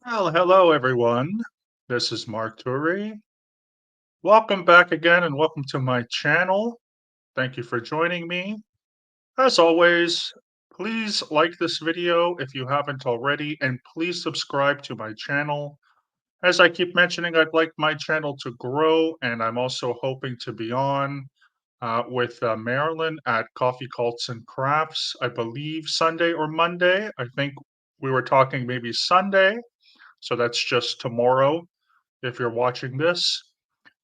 Well, hello everyone. This is Mark Turi. Welcome back again and welcome to my channel. Thank you for joining me. As always, please like this video if you haven't already, and please subscribe to my channel. As I keep mentioning, I'd like my channel to grow, and I'm also hoping to be on with Marilyn at Coffee Cults and Crafts, I believe Sunday or Monday. I think we were talking maybe Sunday, so that's just tomorrow if you're watching this.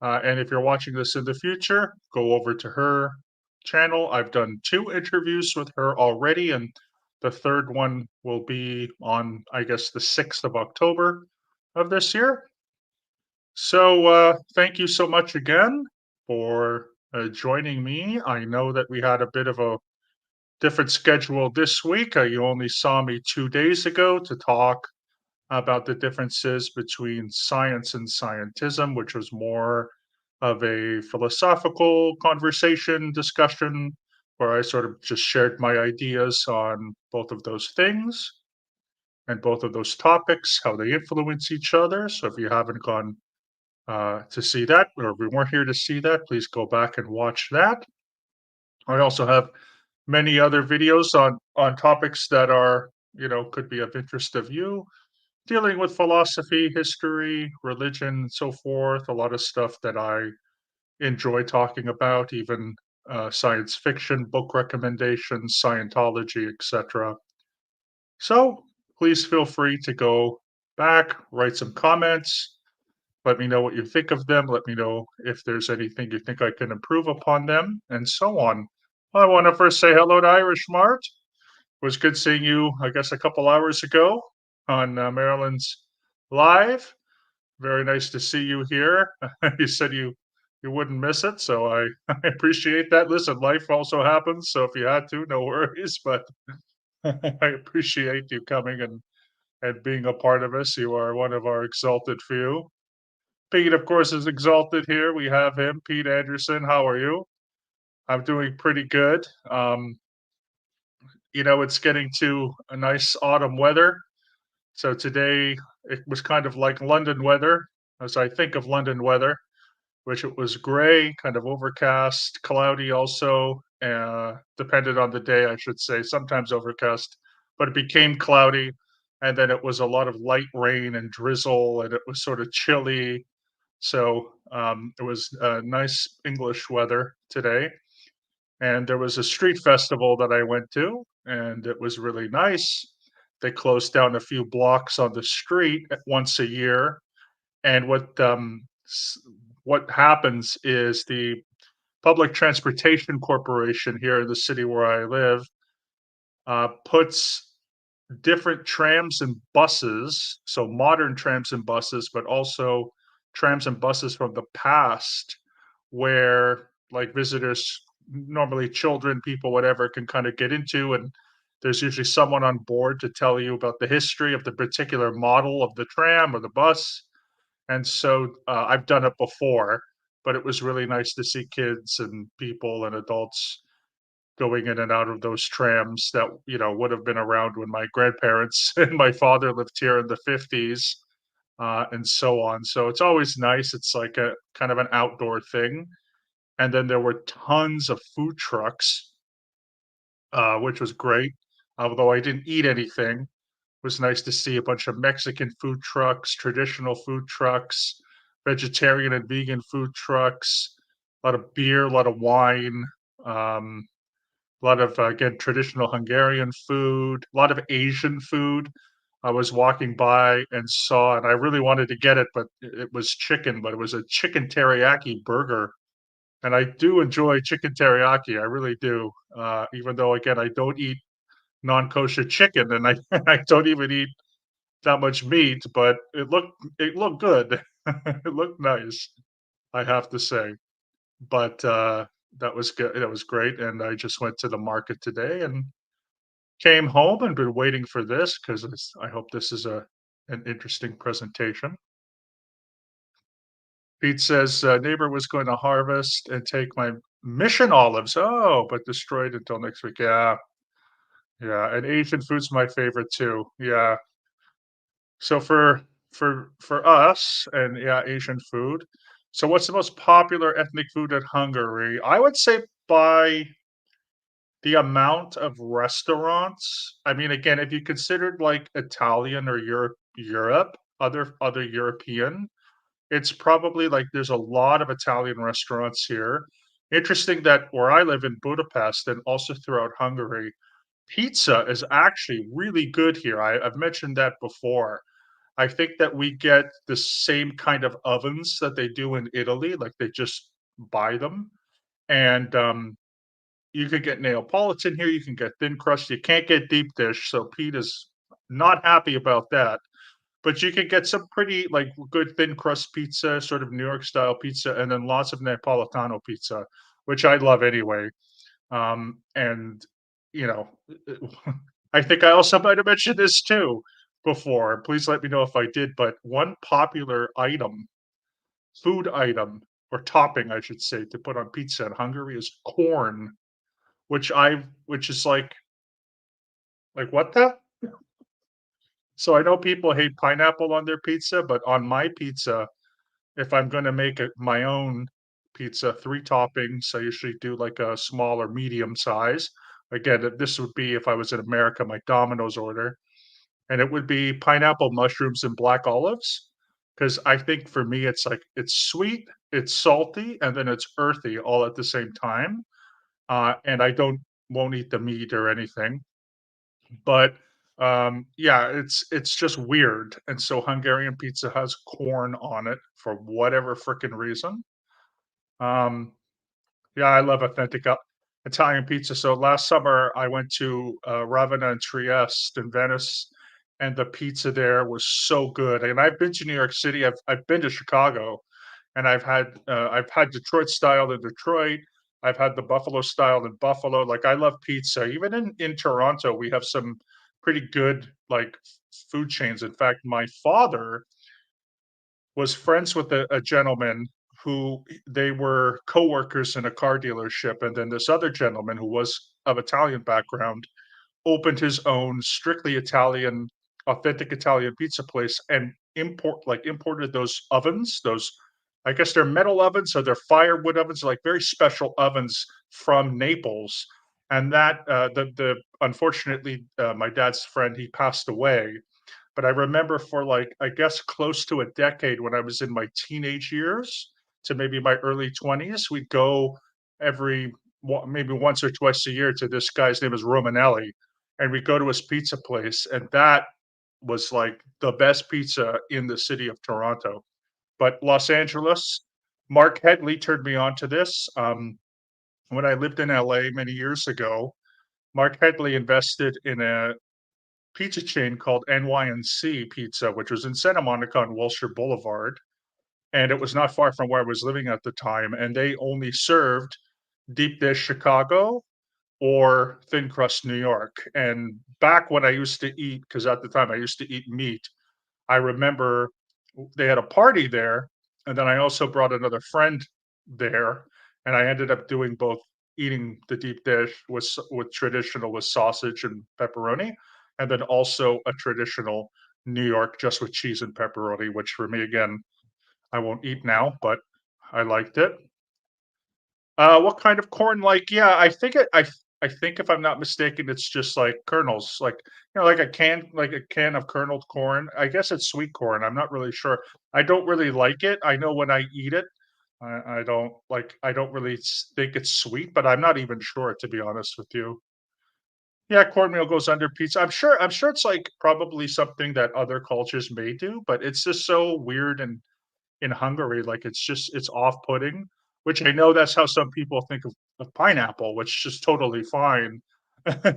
And if you're watching this in the future, go over to her channel. I've done two interviews with her already, and the third one will be on, I guess, the 6th of October of this year. So thank you so much again for joining me. I know that we had a bit of a different schedule this week. You only saw me 2 days ago to talk about the differences between science and scientism, which was more of a philosophical conversation discussion where I sort of just shared my ideas on both of those things and both of those topics, how they influence each other. So if you haven't gone to see that, or if you weren't here to see that, please go back and watch that. I also have many other videos on topics that are, could be of interest of you, dealing with philosophy, history, religion, and so forth. A lot of stuff that I enjoy talking about, even science fiction, book recommendations, Scientology, etc. So please feel free to go back, write some comments. Let me know what you think of them. Let me know if there's anything you think I can improve upon them, and so on. I want to first say hello to Irish Mart. It was good seeing you, I guess, a couple hours ago on Maryland's Live. Very nice to see you here. You said you wouldn't miss it, so I I appreciate that. Listen, life also happens, so if you had to, no worries, but I appreciate you coming and being a part of us. You are one of our exalted few. Pete, of course, is exalted here. We have him, Pete Anderson. How are you? I'm doing pretty good. It's getting to a nice autumn weather. So today it was kind of like London weather, as I think of London weather, which it was gray, kind of overcast, cloudy also, depended on the day, I should say, sometimes overcast, but it became cloudy. And then it was a lot of light rain and drizzle, and it was sort of chilly. So it was nice English weather today. And there was a street festival that I went to, and it was really nice. They closed down a few blocks on the street once a year, and what happens is the public transportation corporation here in the city where I live puts different trams and buses, so modern trams and buses, but also trams and buses from the past, where like visitors, normally children, people, whatever, can kind of get into, and there's usually someone on board to tell you about the history of the particular model of the tram or the bus. And so I've done it before, but it was really nice to see kids and people and adults going in and out of those trams that, would have been around when my grandparents and my father lived here in the 50s, and so on. So it's always nice. It's like a kind of an outdoor thing. And then there were tons of food trucks, which was great. Although I didn't eat anything, it was nice to see a bunch of Mexican food trucks, traditional food trucks, vegetarian and vegan food trucks, a lot of beer, a lot of wine, um, a lot of, again, traditional Hungarian food, a lot of Asian food. I was walking by and saw, and I really wanted to get it, but it was chicken, but it was a chicken teriyaki burger. And I do enjoy chicken teriyaki. I really do. Even though, again, I don't eat non-kosher chicken, and I I don't even eat that much meat, but it looked good. It looked nice, I have to say. But that was good. That was great. And I just went to the market today and came home and been waiting for this because I hope this is a an interesting presentation. Pete says neighbor was going to harvest and take my mission olives. Oh, but destroyed until next week. Yeah, yeah. And Asian food's my favorite too. Yeah, So for us and yeah, Asian food. So what's the most popular ethnic food in Hungary? I would say by the amount of restaurants. I mean, again, if you considered like Italian or Europe, other European, it's probably like there's a lot of Italian restaurants here. Interesting that where I live in Budapest and also throughout Hungary, pizza is actually really good here. I've mentioned that before. I think that we get the same kind of ovens that they do in Italy, like they just buy them. And you could get Neapolitan here, you can get thin crust, you can't get deep dish, so Pete is not happy about that. But you could get some pretty like good thin crust pizza, sort of New York style pizza, and then lots of Napolitano pizza, which I love anyway. And you know, I think I also might have mentioned this too before. Please let me know if I did. But one popular item, food item, or topping, I should say, to put on pizza in Hungary is corn, which is like what the? So I know people hate pineapple on their pizza, but on my pizza, if I'm gonna make it my own pizza, 3 toppings, I usually do like a small or medium size. Again, this would be if I was in America, my Domino's order, and it would be pineapple, mushrooms, and black olives. Because I think for me, it's like it's sweet, it's salty, and then it's earthy all at the same time. And I don't won't eat the meat or anything. But, yeah, it's just weird, and so Hungarian pizza has corn on it for whatever frickin' reason. Um, yeah, I love authentic Italian pizza. So last summer, I went to, Ravenna and Trieste in Venice, and the pizza there was so good, and I've been to New York City, I've been to Chicago, and I've had Detroit style in Detroit, I've had the Buffalo style in Buffalo, like, I love pizza. Even in Toronto, we have some pretty good, like, food chains. In fact, my father was friends with a gentleman who they were coworkers in a car dealership, and then this other gentleman who was of Italian background opened his own strictly Italian, authentic Italian pizza place and imported those ovens, those I guess they're metal ovens or they're firewood ovens, like very special ovens from Naples. And that the unfortunately my dad's friend he passed away, but I remember for like I guess close to a decade when I was in my teenage years to maybe my early 20s, we'd go every maybe once or twice a year to this guy's name is Romanelli, and we go to his pizza place, and that was like the best pizza in the city of Toronto. But Los Angeles, Mark Headley turned me on to this. When I lived in LA many years ago, Mark Headley invested in a pizza chain called NYNC Pizza, which was in Santa Monica on Wilshire Boulevard. And it was not far from where I was living at the time. And they only served deep dish Chicago or thin crust New York. And back when I used to eat, because at the time I used to eat meat, I remember they had a party there, and then I also brought another friend there, and I ended up doing both eating the deep dish with traditional with sausage and pepperoni, and then also a traditional New York just with cheese and pepperoni, which for me again, I won't eat now, but I liked it. What kind of corn? Like, yeah, I think if I'm not mistaken, it's just like kernels, like like a can of kerneled corn. I guess it's sweet corn. I'm not really sure. I don't really like it. I know when I eat it, I don't like. I don't really think it's sweet, but I'm not even sure to be honest with you. Yeah, cornmeal goes under pizza. I'm sure it's like probably something that other cultures may do, but it's just so weird and in Hungary, like, it's off-putting, which I know that's how some people think of pineapple, which is totally fine.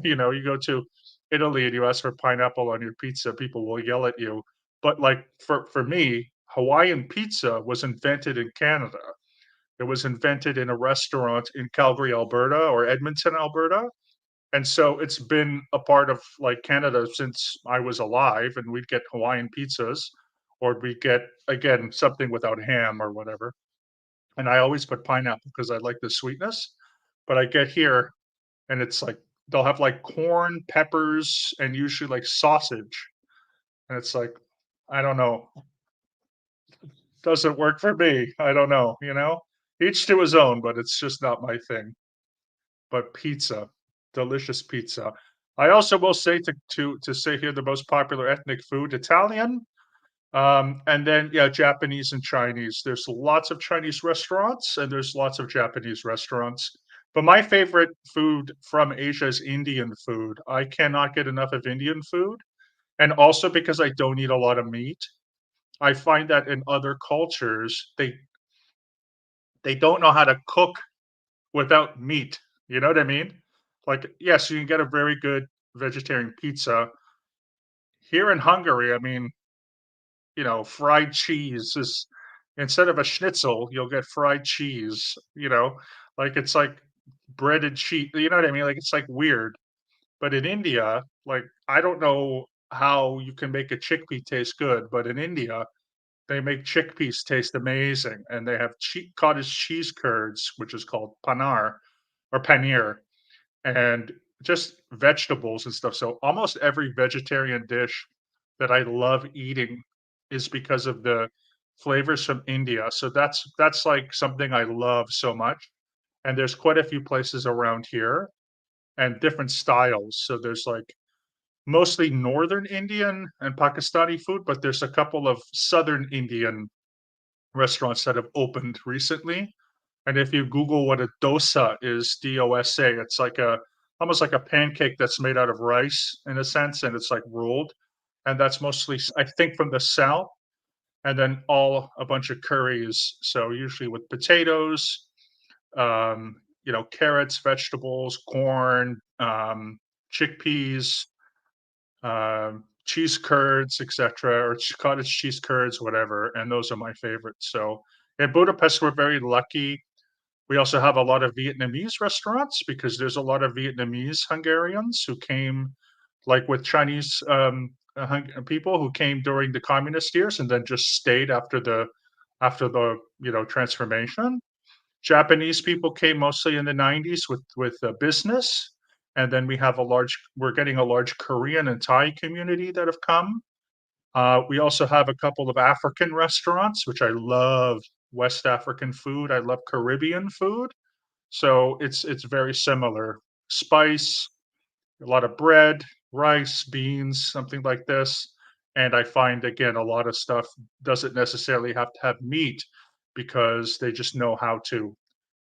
You know, you go to Italy and you ask for pineapple on your pizza, people will yell at you. But, like, for me, Hawaiian pizza was invented in Canada. It was invented in a restaurant in Calgary, Alberta, or Edmonton, Alberta, and so it's been a part of, like, Canada since I was alive, and we'd get Hawaiian pizzas, or we'd get, again, something without ham or whatever, and I always put pineapple because I like the sweetness, but I get here, and it's like they'll have, like, corn, peppers, and usually, like, sausage, and it's like, I don't know. Doesn't work for me. I don't know, you know? Each to his own, but it's just not my thing. But pizza, delicious pizza. I also will say to say here the most popular ethnic food, Italian, and then yeah, Japanese and Chinese. There's lots of Chinese restaurants and there's lots of Japanese restaurants. But my favorite food from Asia is Indian food. I cannot get enough of Indian food. And also because I don't eat a lot of meat, I find that in other cultures, they don't know how to cook without meat. You know what I mean? Like, yes, you can get a very good vegetarian pizza. Here in Hungary, I mean, fried cheese is instead of a schnitzel, you'll get fried cheese, like it's like breaded cheese, you know what I mean? Like it's like weird. But in India, like I don't know how you can make a chickpea taste good, but in India, they make chickpeas taste amazing, and they have cottage cheese curds, which is called panar or paneer, and just vegetables and stuff. So almost every vegetarian dish that I love eating is because of the flavors from India. So that's like something I love so much. And there's quite a few places around here and different styles. So there's like mostly northern Indian and Pakistani food, but there's a couple of southern Indian restaurants that have opened recently. And if you Google what a dosa is, DOSA, it's like a almost like a pancake that's made out of rice in a sense, and it's like rolled. And that's mostly, I think, from the south. And then all a bunch of curries. So usually with potatoes, carrots, vegetables, corn, chickpeas, cheese curds, etc., or cottage cheese curds, whatever. And those are my favorites. So in Budapest, we're very lucky. We also have a lot of Vietnamese restaurants because there's a lot of Vietnamese Hungarians who came, like with Chinese people who came during the communist years and then just stayed after the transformation. Japanese people came mostly in the 90s with business, and then we're getting a large Korean and Thai community that have come. We also have a couple of African restaurants, which I love. West African food. I love Caribbean food. So it's very similar. Spice, a lot of bread, rice, beans, something like this. And I find again a lot of stuff doesn't necessarily have to have meat because they just know how to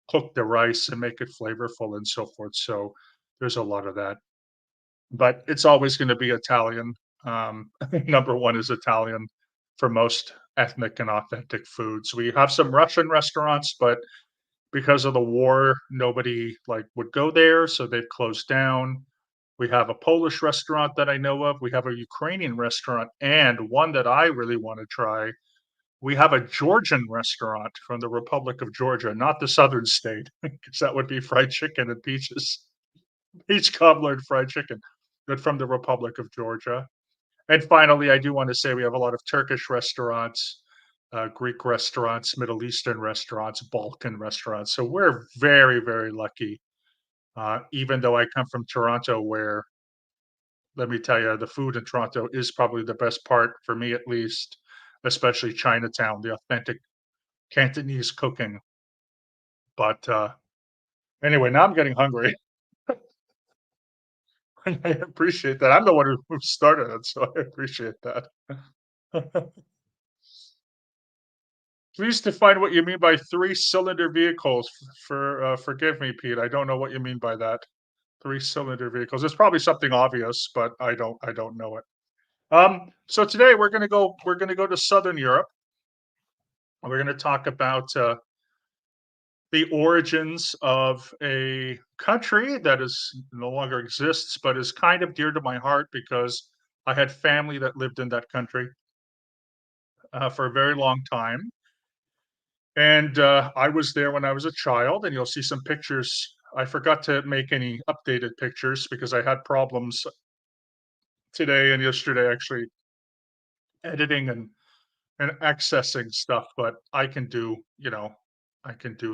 cook the rice and make it flavorful and so forth. So there's a lot of that. But it's always going to be Italian. Number one is Italian for most ethnic and authentic foods. We have some Russian restaurants, but because of the war, nobody like would go there, so they've closed down. We have a Polish restaurant that I know of. We have a Ukrainian restaurant, and one that I really want to try. We have a Georgian restaurant from the Republic of Georgia, not the southern state, because that would be fried chicken and peaches, peach cobbler and fried chicken, but from the Republic of Georgia. And finally, I do want to say we have a lot of Turkish restaurants, Greek restaurants, Middle Eastern restaurants, Balkan restaurants. So we're very, very lucky. Even though I come from Toronto, where let me tell you, the food in Toronto is probably the best part for me, at least, especially Chinatown, the authentic Cantonese cooking. But anyway, now I'm getting hungry. And I appreciate that. I'm the one who started it, so I appreciate that. Please define what you mean by three-cylinder vehicles. Forgive me, Pete. I don't know what you mean by that. Three-cylinder vehicles. It's probably something obvious, but I don't know it. So today we're gonna go to Southern Europe. We're gonna talk about the origins of a country that is no longer exists, but is kind of dear to my heart because I had family that lived in that country for a very long time. And I was there when I was a child, and you'll see some pictures. I forgot to make any updated pictures because I had problems today and yesterday actually editing and accessing stuff, but I can do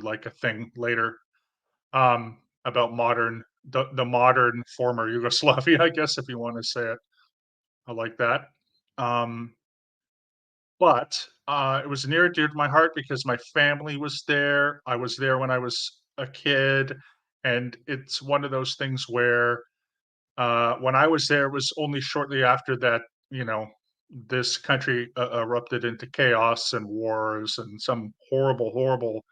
like a thing later about the modern former Yugoslavia, I guess if you want to say it like that. Um but, it was near and dear to my heart because my family was there. I was there when I was a kid, and it's one of those things where, when I was there, it was only shortly after that, you know, this country erupted into chaos and wars and some horrible, horrible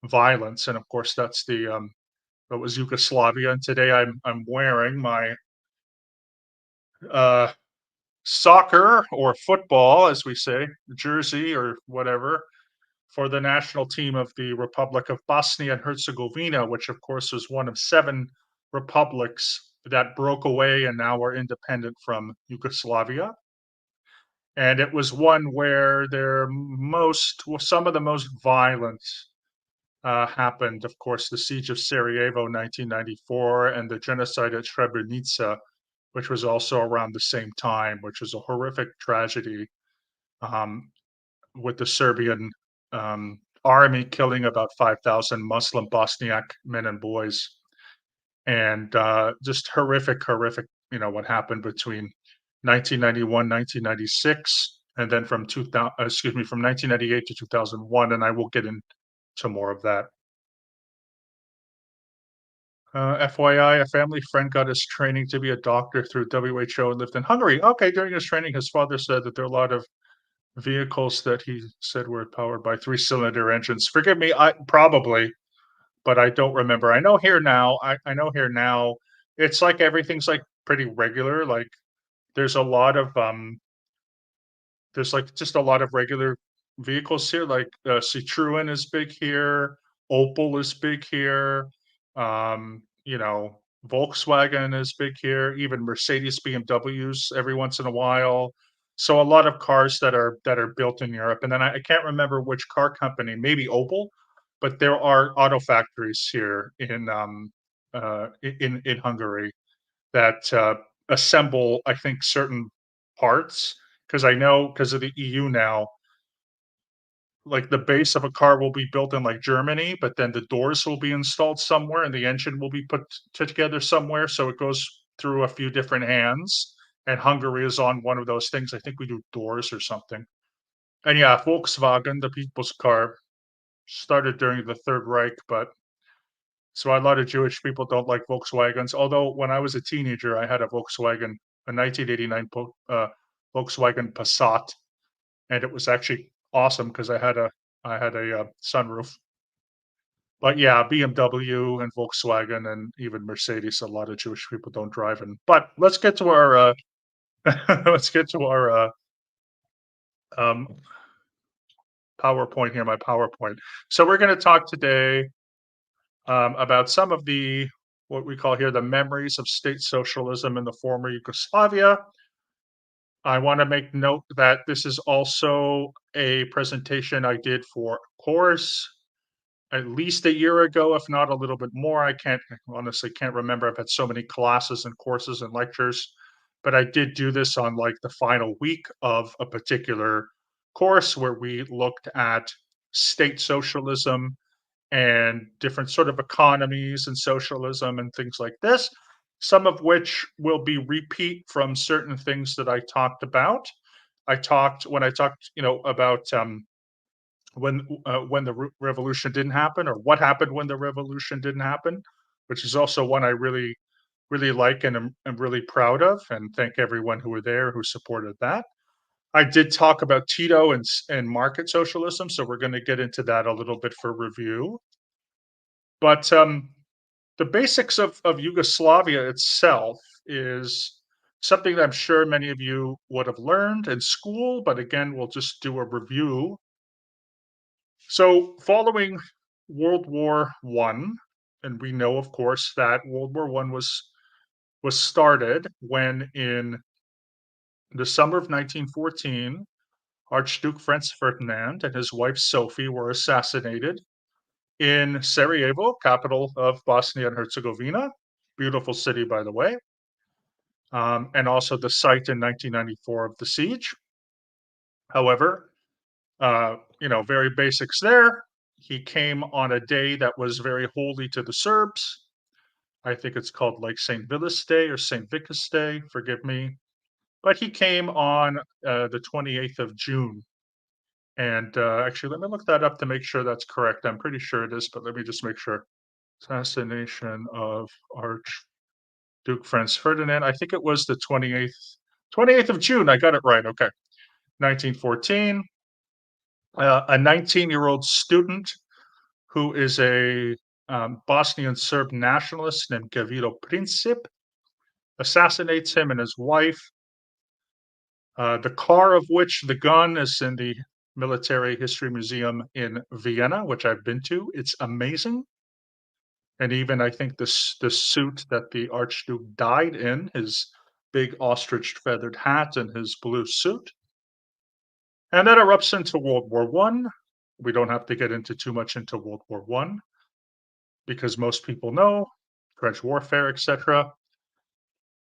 violence. And of course, that's that was Yugoslavia. And today I'm wearing my uh, soccer or football, as we say, jersey or whatever, for the national team of the Republic of Bosnia and Herzegovina, which of course was one of seven republics that broke away and now are independent from Yugoslavia. And it was one where some of the most violence happened. Of course, the siege of Sarajevo, 1994, and the genocide at Srebrenica, which was also around the same time, which was a horrific tragedy, um, with the Serbian army killing about 5,000 Muslim Bosniak men and boys, and just horrific, horrific. You know what happened between 1991, 1996, and then from 2000, excuse me, from 1998 to 2001, and I will get into more of that. FYI, a family friend got his training to be a doctor through WHO and lived in Hungary. Okay, during his training, his father said that there are a lot of vehicles that he said were powered by three-cylinder engines. Forgive me, I probably, but I don't remember. I know here now, it's like everything's like pretty regular. Like there's a lot of there's like just a lot of regular vehicles here. Like Citroen is big here, Opel is big here, you know, Volkswagen is big here, even Mercedes BMWs every once in a while. So a lot of cars that are built in Europe. And then I can't remember which car company, maybe Opel, but there are auto factories here in Hungary that assemble, I think, certain parts. Because I know because of the EU now, like the base of a car will be built in like Germany, but then the doors will be installed somewhere and the engine will be put together somewhere. So it goes through a few different hands. And Hungary is on one of those things. I think we do doors or something. And yeah, Volkswagen, the people's car, started during the Third Reich, but so a lot of Jewish people don't like Volkswagens. Although when I was a teenager, I had a Volkswagen, a 1989 Volkswagen Passat, and it was actually awesome because I had a sunroof. But yeah, BMW and Volkswagen and even Mercedes, a lot of Jewish people don't drive in. But let's get to our let's get to our um, PowerPoint here. My PowerPoint. So we're going to talk today about some of the what we call here the memories of state socialism in the former Yugoslavia. I want to make note that this is also a presentation I did for a course at least a year ago, if not a little bit more. I can't honestly can't remember. I've had so many classes and courses and lectures, but I did do this on like the final week of a particular course where we looked at state socialism and different sort of economies and socialism and things like this, some of which will be repeat from certain things that I talked about. I talked, you know, about when the revolution didn't happen or what happened when the revolution didn't happen, which is also one I really like and am really proud of, and thank everyone who were there who supported that. I did talk about Tito and market socialism, so we're going to get into that a little bit for review. But the basics of Yugoslavia itself is something that I'm sure many of you would have learned in school, but again, we'll just do a review. So, following World War One, and we know, of course, that World War One was started when in the summer of 1914, Archduke Franz Ferdinand and his wife Sophie were assassinated in Sarajevo, capital of Bosnia and Herzegovina. Beautiful city, by the way, and also the site in 1994 of the siege. However, you know, very basics there. He came on a day that was very holy to the Serbs. I think it's called like St. Vilas Day or St. Vitus Day, forgive me. But he came on the 28th of June. And actually, let me look that up to make sure that's correct. I'm pretty sure it is, but let me just make sure. Assassination of Archduke Franz Ferdinand. I think it was the 28th of June. I got it right. Okay. 1914. A 19-year-old student who is a Bosnian Serb nationalist named Gavrilo Princip assassinates him and his wife. The car of which the gun is in the Military History Museum in Vienna, which I've been to. It's amazing. And even I think the suit that the Archduke died in, his big ostrich feathered hat and his blue suit. And that erupts into World War One. We don't have to get into too much into World War One because most people know trench warfare, etc.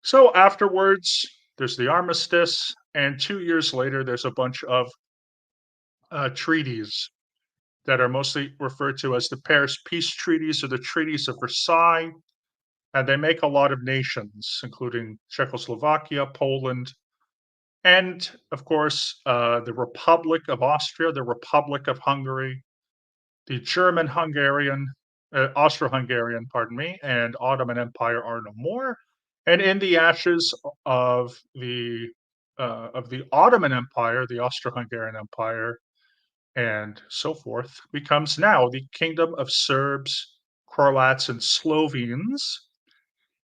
So afterwards, there's the armistice, and 2 years later, there's a bunch of treaties that are mostly referred to as the Paris Peace Treaties or the Treaties of Versailles. And they make a lot of nations, including Czechoslovakia, Poland, and of course, the Republic of Austria, the Republic of Hungary, the German Hungarian, Austro-Hungarian, pardon me, and Ottoman Empire are no more. And in the ashes of the Ottoman Empire, the Austro-Hungarian Empire, and so forth, becomes now the Kingdom of Serbs, Croats, and Slovenes.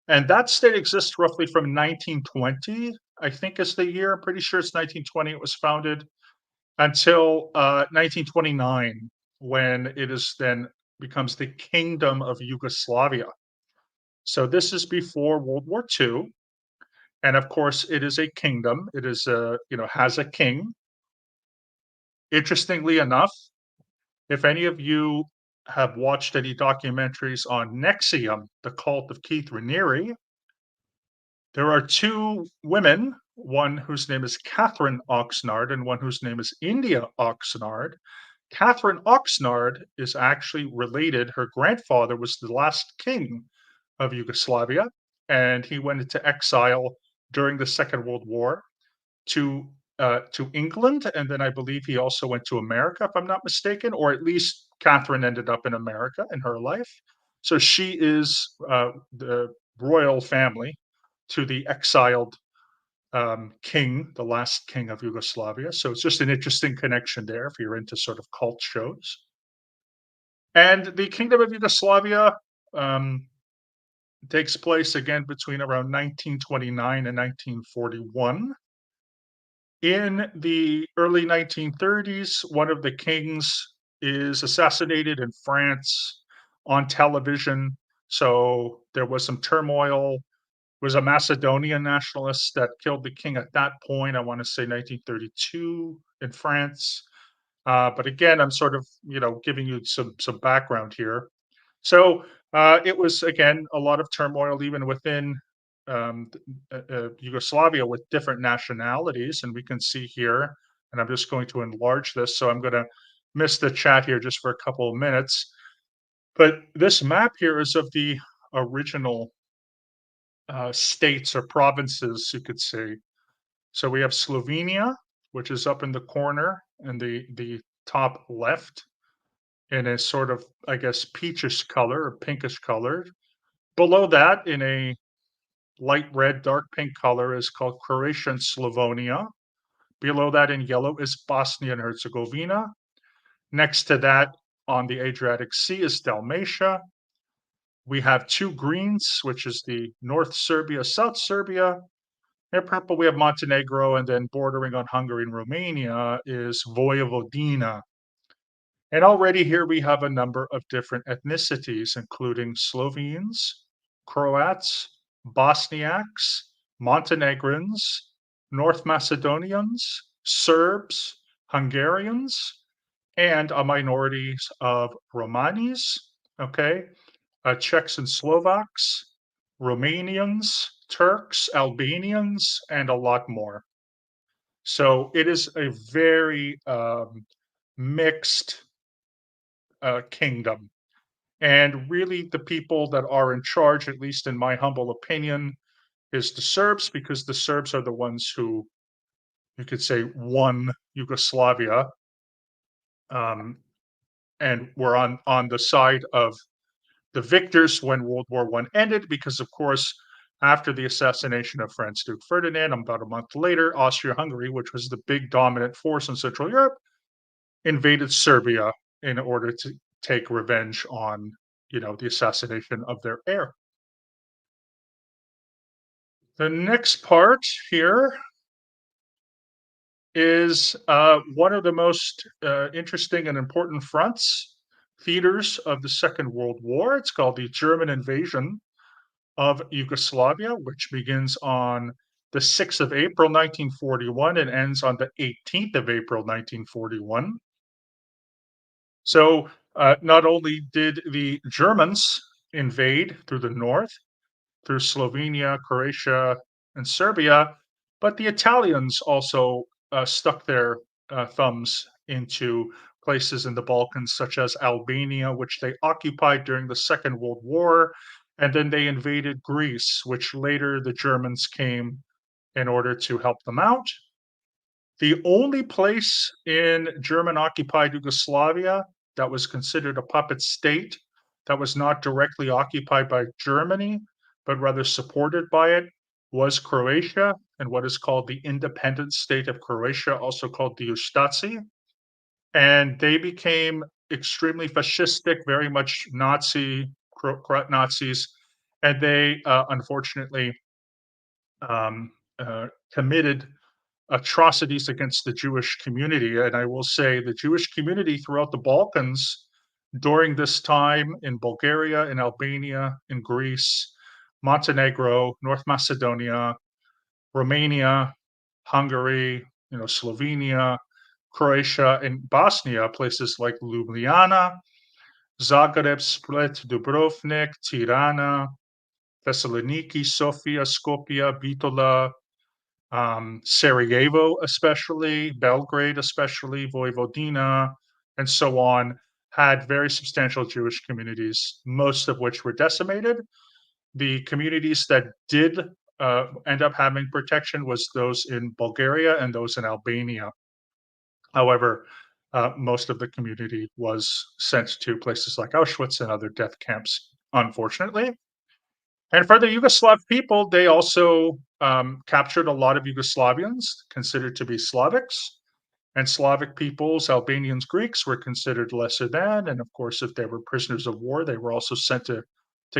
And that state exists roughly from 1920, I think is the year. I'm pretty sure it's 1920 it was founded, until 1929, when it is then becomes the Kingdom of Yugoslavia. So this is before World War II, and of course, it is a kingdom. It is a has a king. Interestingly enough, if any of you have watched any documentaries on Nexium, the cult of Keith Raniere, there are two women, one whose name is Catherine Oxnard and one whose name is India Oxnard. Catherine Oxnard is actually related. Her grandfather was the last king of Yugoslavia, and he went into exile during the Second World War to to England, and then I believe he also went to America, if I'm not mistaken, or at least Catherine ended up in America in her life. So she is the royal family to the exiled king, the last king of Yugoslavia. So it's just an interesting connection there if you're into sort of cult shows. And the Kingdom of Yugoslavia um, takes place again between around 1929 and 1941. In the early 1930s, one of the kings is assassinated in France on television. So there was some turmoil. It was a Macedonian nationalist that killed the king at that point. I want to say 1932 in France. But again, I'm sort of giving you some background here. So it was again a lot of turmoil even within Yugoslavia with different nationalities, and we can see here. And I'm just going to enlarge this, so I'm going to miss the chat here just for a couple of minutes. But this map here is of the original states or provinces, you could say. So we have Slovenia, which is up in the corner in the top left, in a sort of, I guess, peachish color or pinkish color. Below that, in a light red, dark pink color, is called Croatia and Slavonia. Below that, in yellow, is Bosnia and Herzegovina. Next to that, on the Adriatic Sea, is Dalmatia. We have two greens, which is the North Serbia, South Serbia. In purple, we have Montenegro, and then bordering on Hungary and Romania is Vojvodina. And already here we have a number of different ethnicities, including Slovenes, Croats, Bosniaks, Montenegrins, North Macedonians, Serbs, Hungarians, and a minority of Romanis, okay, Czechs and Slovaks, Romanians, Turks, Albanians, and a lot more. So it is a very mixed kingdom. And really, the people that are in charge, at least in my humble opinion, is the Serbs, because the Serbs are the ones who, you could say, won Yugoslavia. um, and were on the side of the victors when World War One ended, because of course, after the assassination of Franz Duke Ferdinand, about a month later, Austria-Hungary, which was the big dominant force in Central Europe, invaded Serbia in order to take revenge on, the assassination of their heir. The next part here is one of the most interesting and important fronts, theaters of the Second World War. It's called the German invasion of Yugoslavia, which begins on the 6th of April 1941 and ends on the 18th of April 1941. So, not only did the Germans invade through the north, through Slovenia, Croatia, and Serbia, but the Italians also stuck their thumbs into places in the Balkans, such as Albania, which they occupied during the Second World War, and then they invaded Greece, which later the Germans came in order to help them out. The only place in German occupied Yugoslavia that was considered a puppet state, that was not directly occupied by Germany, but rather supported by it, was Croatia and what is called the independent state of Croatia, also called the Ustaci. And they became extremely fascistic, very much Nazi, Nazis, and they unfortunately committed atrocities against the Jewish community. And I will say the Jewish community throughout the Balkans during this time in Bulgaria, in Albania, in Greece, Montenegro, North Macedonia, Romania, Hungary, Slovenia, Croatia, and Bosnia, places like Ljubljana, Zagreb, Split, Dubrovnik, Tirana, Thessaloniki, Sofia, Skopje, Bitola, Sarajevo, especially, Belgrade, especially, Vojvodina, and so on, had very substantial Jewish communities, most of which were decimated. The communities that did end up having protection was those in Bulgaria and those in Albania. However, most of the community was sent to places like Auschwitz and other death camps, unfortunately. And for the Yugoslav people, they also captured a lot of Yugoslavians considered to be Slavics. And Slavic peoples, Albanians, Greeks, were considered lesser than. And of course, if they were prisoners of war, they were also sent to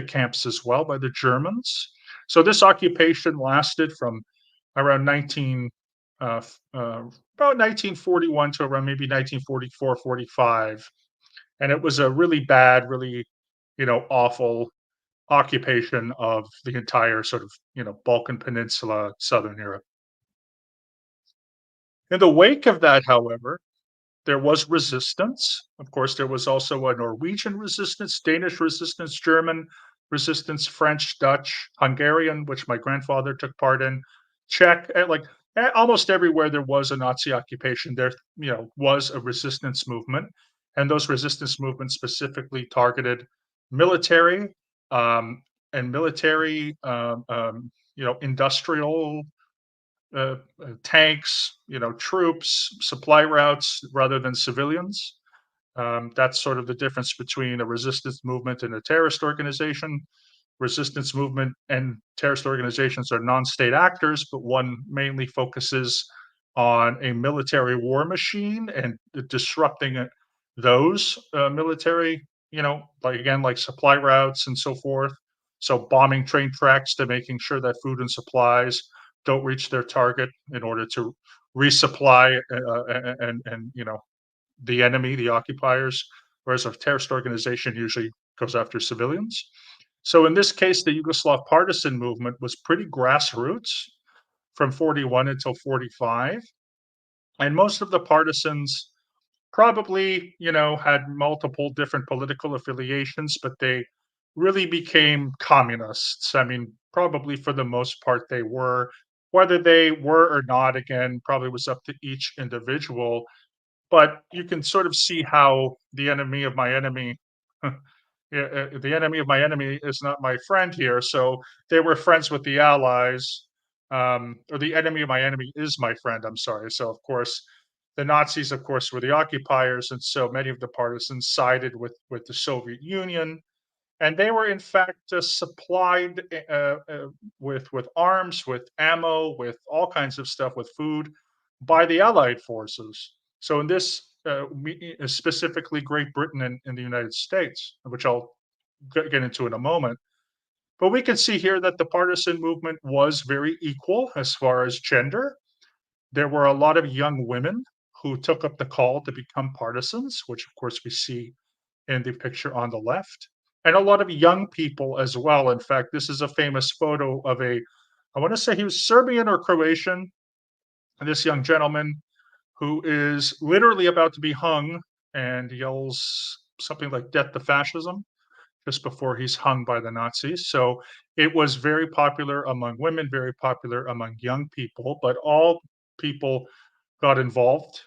camps as well by the Germans. So this occupation lasted from around uh, about 1941 to around maybe 1944, 45. And it was a really bad, really, awful occupation of the entire sort of, Balkan Peninsula, Southern Europe. In the wake of that, however, there was resistance. Of course, there was also a Norwegian resistance, Danish resistance, German resistance, French, Dutch, Hungarian, which my grandfather took part in, Czech, almost everywhere there was a Nazi occupation, there, was a resistance movement. And those resistance movements specifically targeted military and military, industrial tanks, troops, supply routes rather than civilians. That's sort of the difference between a resistance movement and a terrorist organization. Resistance movement and terrorist organizations are non-state actors, but one mainly focuses on a military war machine and disrupting those military, like supply routes and so forth. So bombing train tracks to making sure that food and supplies don't reach their target in order to resupply and the enemy, the occupiers, whereas a terrorist organization usually goes after civilians. So in this case, the Yugoslav partisan movement was pretty grassroots from 41 until 45. And most of the partisans probably, had multiple different political affiliations, but they really became communists. I mean, probably for the most part they were. Whether they were or not, again, probably was up to each individual. But you can sort of see how the enemy of my enemy, the enemy of my enemy is not my friend here. So they were friends with the allies, or the enemy of my enemy is my friend. I'm sorry. So of course The Nazis, of course, were the occupiers, and so many of the partisans sided with the Soviet Union, and they were in fact supplied with arms, with ammo, with all kinds of stuff, with food by the Allied forces. So in this, specifically Great Britain and the United States, which I'll get into in a moment. But we can see here that the partisan movement was very equal as far as gender. There were a lot of young women who took up the call to become partisans, which of course we see in the picture on the left, and a lot of young people as well. In fact, this is a famous photo of I want to say he was Serbian or Croatian, this young gentleman who is literally about to be hung and yells something like "Death to Fascism" just before he's hung by the Nazis. So it was very popular among women, very popular among young people, but all people got involved.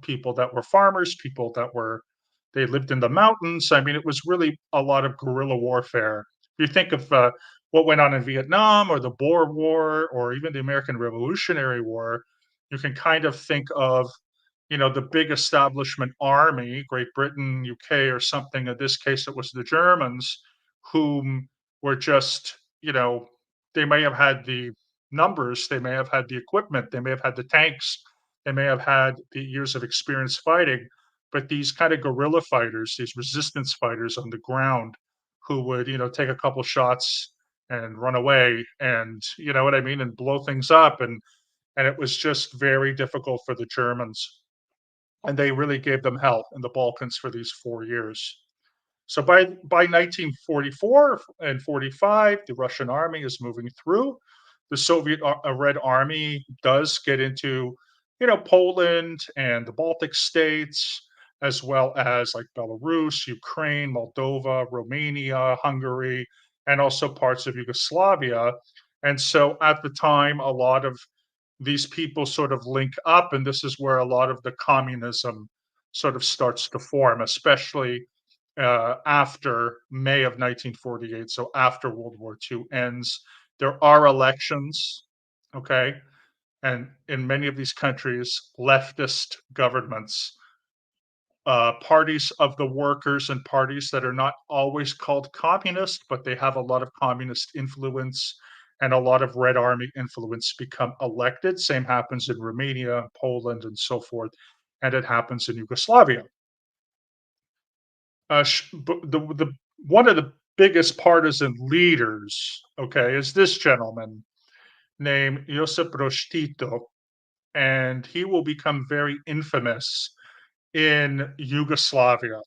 People that were farmers, people that were they lived in the mountains. I mean, it was really a lot of guerrilla warfare. If you think of what went on in Vietnam or the Boer War or even the American Revolutionary War, you can kind of think of the big establishment army, Great Britain, UK, or something. In this case, it was the Germans, whom were just, they may have had the numbers, they may have had the equipment, they may have had the tanks, they may have had the years of experience fighting, but these kind of guerrilla fighters, these resistance fighters on the ground, who would, take a couple shots and run away, and you know what I mean, and blow things up, and it was just very difficult for the Germans, and they really gave them hell in the Balkans for these 4 years. So by 1944 and 45, the Russian army is moving through. The Soviet Red Army does get into, Poland and the Baltic states, as well as like Belarus, Ukraine, Moldova, Romania, Hungary, and also parts of Yugoslavia. And so at the time, a lot of these people sort of link up, and this is where a lot of the communism sort of starts to form, especially after May of 1948, so after World War II ends. There are elections, okay? And in many of these countries, leftist governments, parties of the workers and parties that are not always called communist, but they have a lot of communist influence and a lot of Red Army influence become elected. Same happens in Romania, Poland, and so forth. And it happens in Yugoslavia. The one of the biggest partisan leaders, okay, is this gentleman named Josip Broz Tito, and he will become very infamous in Yugoslavia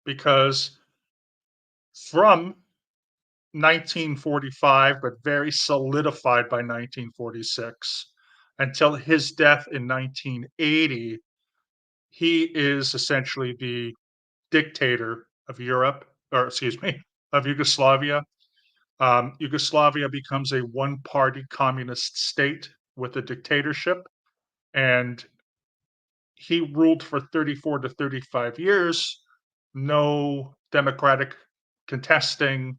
because from 1945, but very solidified by 1946, until his death in 1980, he is essentially the dictator of Europe, or excuse me, of Yugoslavia. Yugoslavia becomes a one party communist state with a dictatorship, and he ruled for 34 to 35 years, no democratic contesting.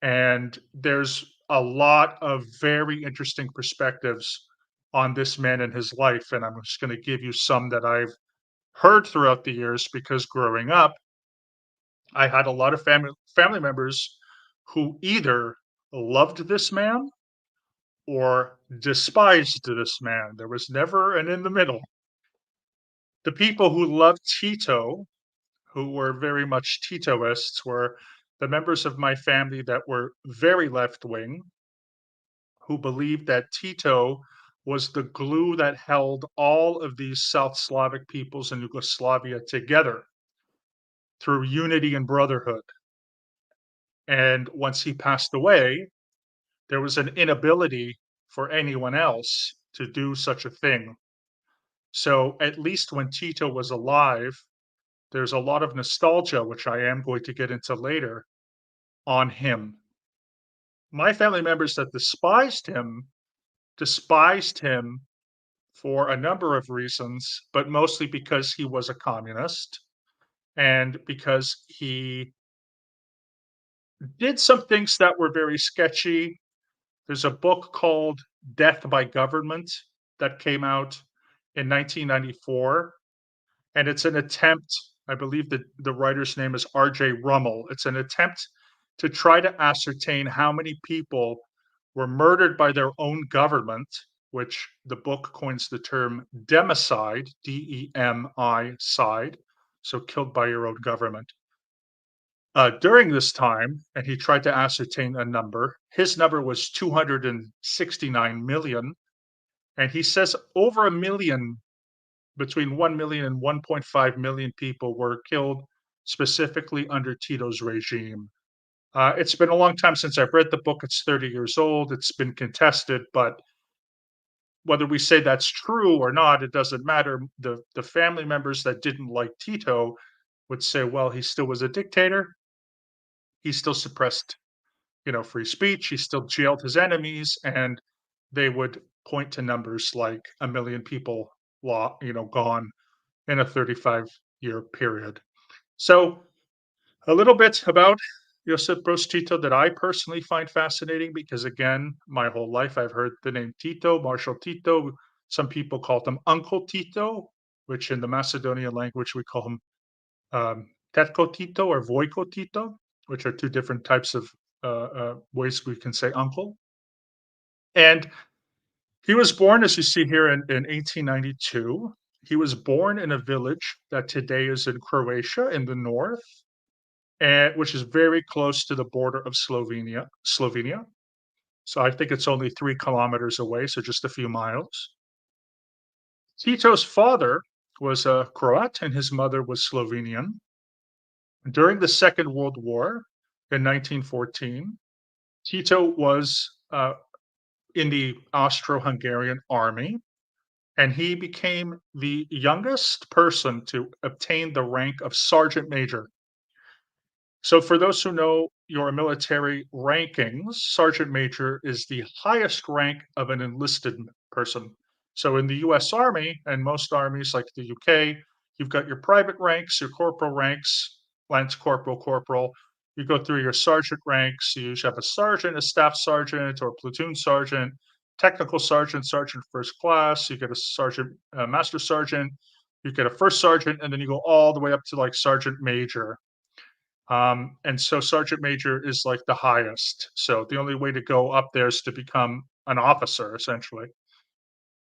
And there's a lot of very interesting perspectives on this man and his life. And I'm just going to give you some that I've heard throughout the years because growing up, I had a lot of family members who either loved this man or despised this man. There was never an in the middle. The people who loved Tito, who were very much Titoists, were the members of my family that were very left wing, who believed that Tito was the glue that held all of these South Slavic peoples in Yugoslavia together through unity and brotherhood. And once he passed away, there was an inability for anyone else to do such a thing. So, at least when Tito was alive, there's a lot of nostalgia, which I am going to get into later, on him. My family members that despised him for a number of reasons, but mostly because he was a communist and because he did some things that were very sketchy. There's a book called Death by Government that came out in 1994, and it's an attempt. I believe that the writer's name is R.J. Rummel. It's an attempt to try to ascertain how many people were murdered by their own government, which the book coins the term democide, D-E-M-I side, so killed by your own government. During this time, and he tried to ascertain a number. His number was 269 million, and he says over a million, between 1 million and 1.5 million people were killed specifically under Tito's regime. It's been a long time since I've read the book. It's 30 years old. It's been contested, but whether we say that's true or not, it doesn't matter. The family members that didn't like Tito would say, well, he still was a dictator. He still suppressed, free speech. He still jailed his enemies, and they would point to numbers like a million people, gone in a 35-year period. So, a little bit about Josip Broz Tito that I personally find fascinating because, again, my whole life I've heard the name Tito, Marshal Tito. Some people call him Uncle Tito, which in the Macedonian language we call him Tetko Tito or Vojko Tito, which are two different types of ways we can say uncle. And he was born, as you see here, in 1892. He was born in a village that today is in Croatia in the north, and which is very close to the border of Slovenia. So I think it's only 3 kilometers away, so just a few miles. Tito's father was a Croat and his mother was Slovenian. During the Second World War in 1914, Tito was in the Austro-Hungarian army, and he became the youngest person to obtain the rank of sergeant major. So, for those who know your military rankings, sergeant major is the highest rank of an enlisted person. So, in the US Army and most armies like the UK, you've got your private ranks, your corporal ranks, lance corporal, corporal. You go through your sergeant ranks. You usually have a sergeant, a staff sergeant, or platoon sergeant, technical sergeant, sergeant first class. You get a sergeant, master sergeant. You get a first sergeant, and then you go all the way up to like sergeant major. And so sergeant major is like the highest. So the only way to go up there is to become an officer, essentially.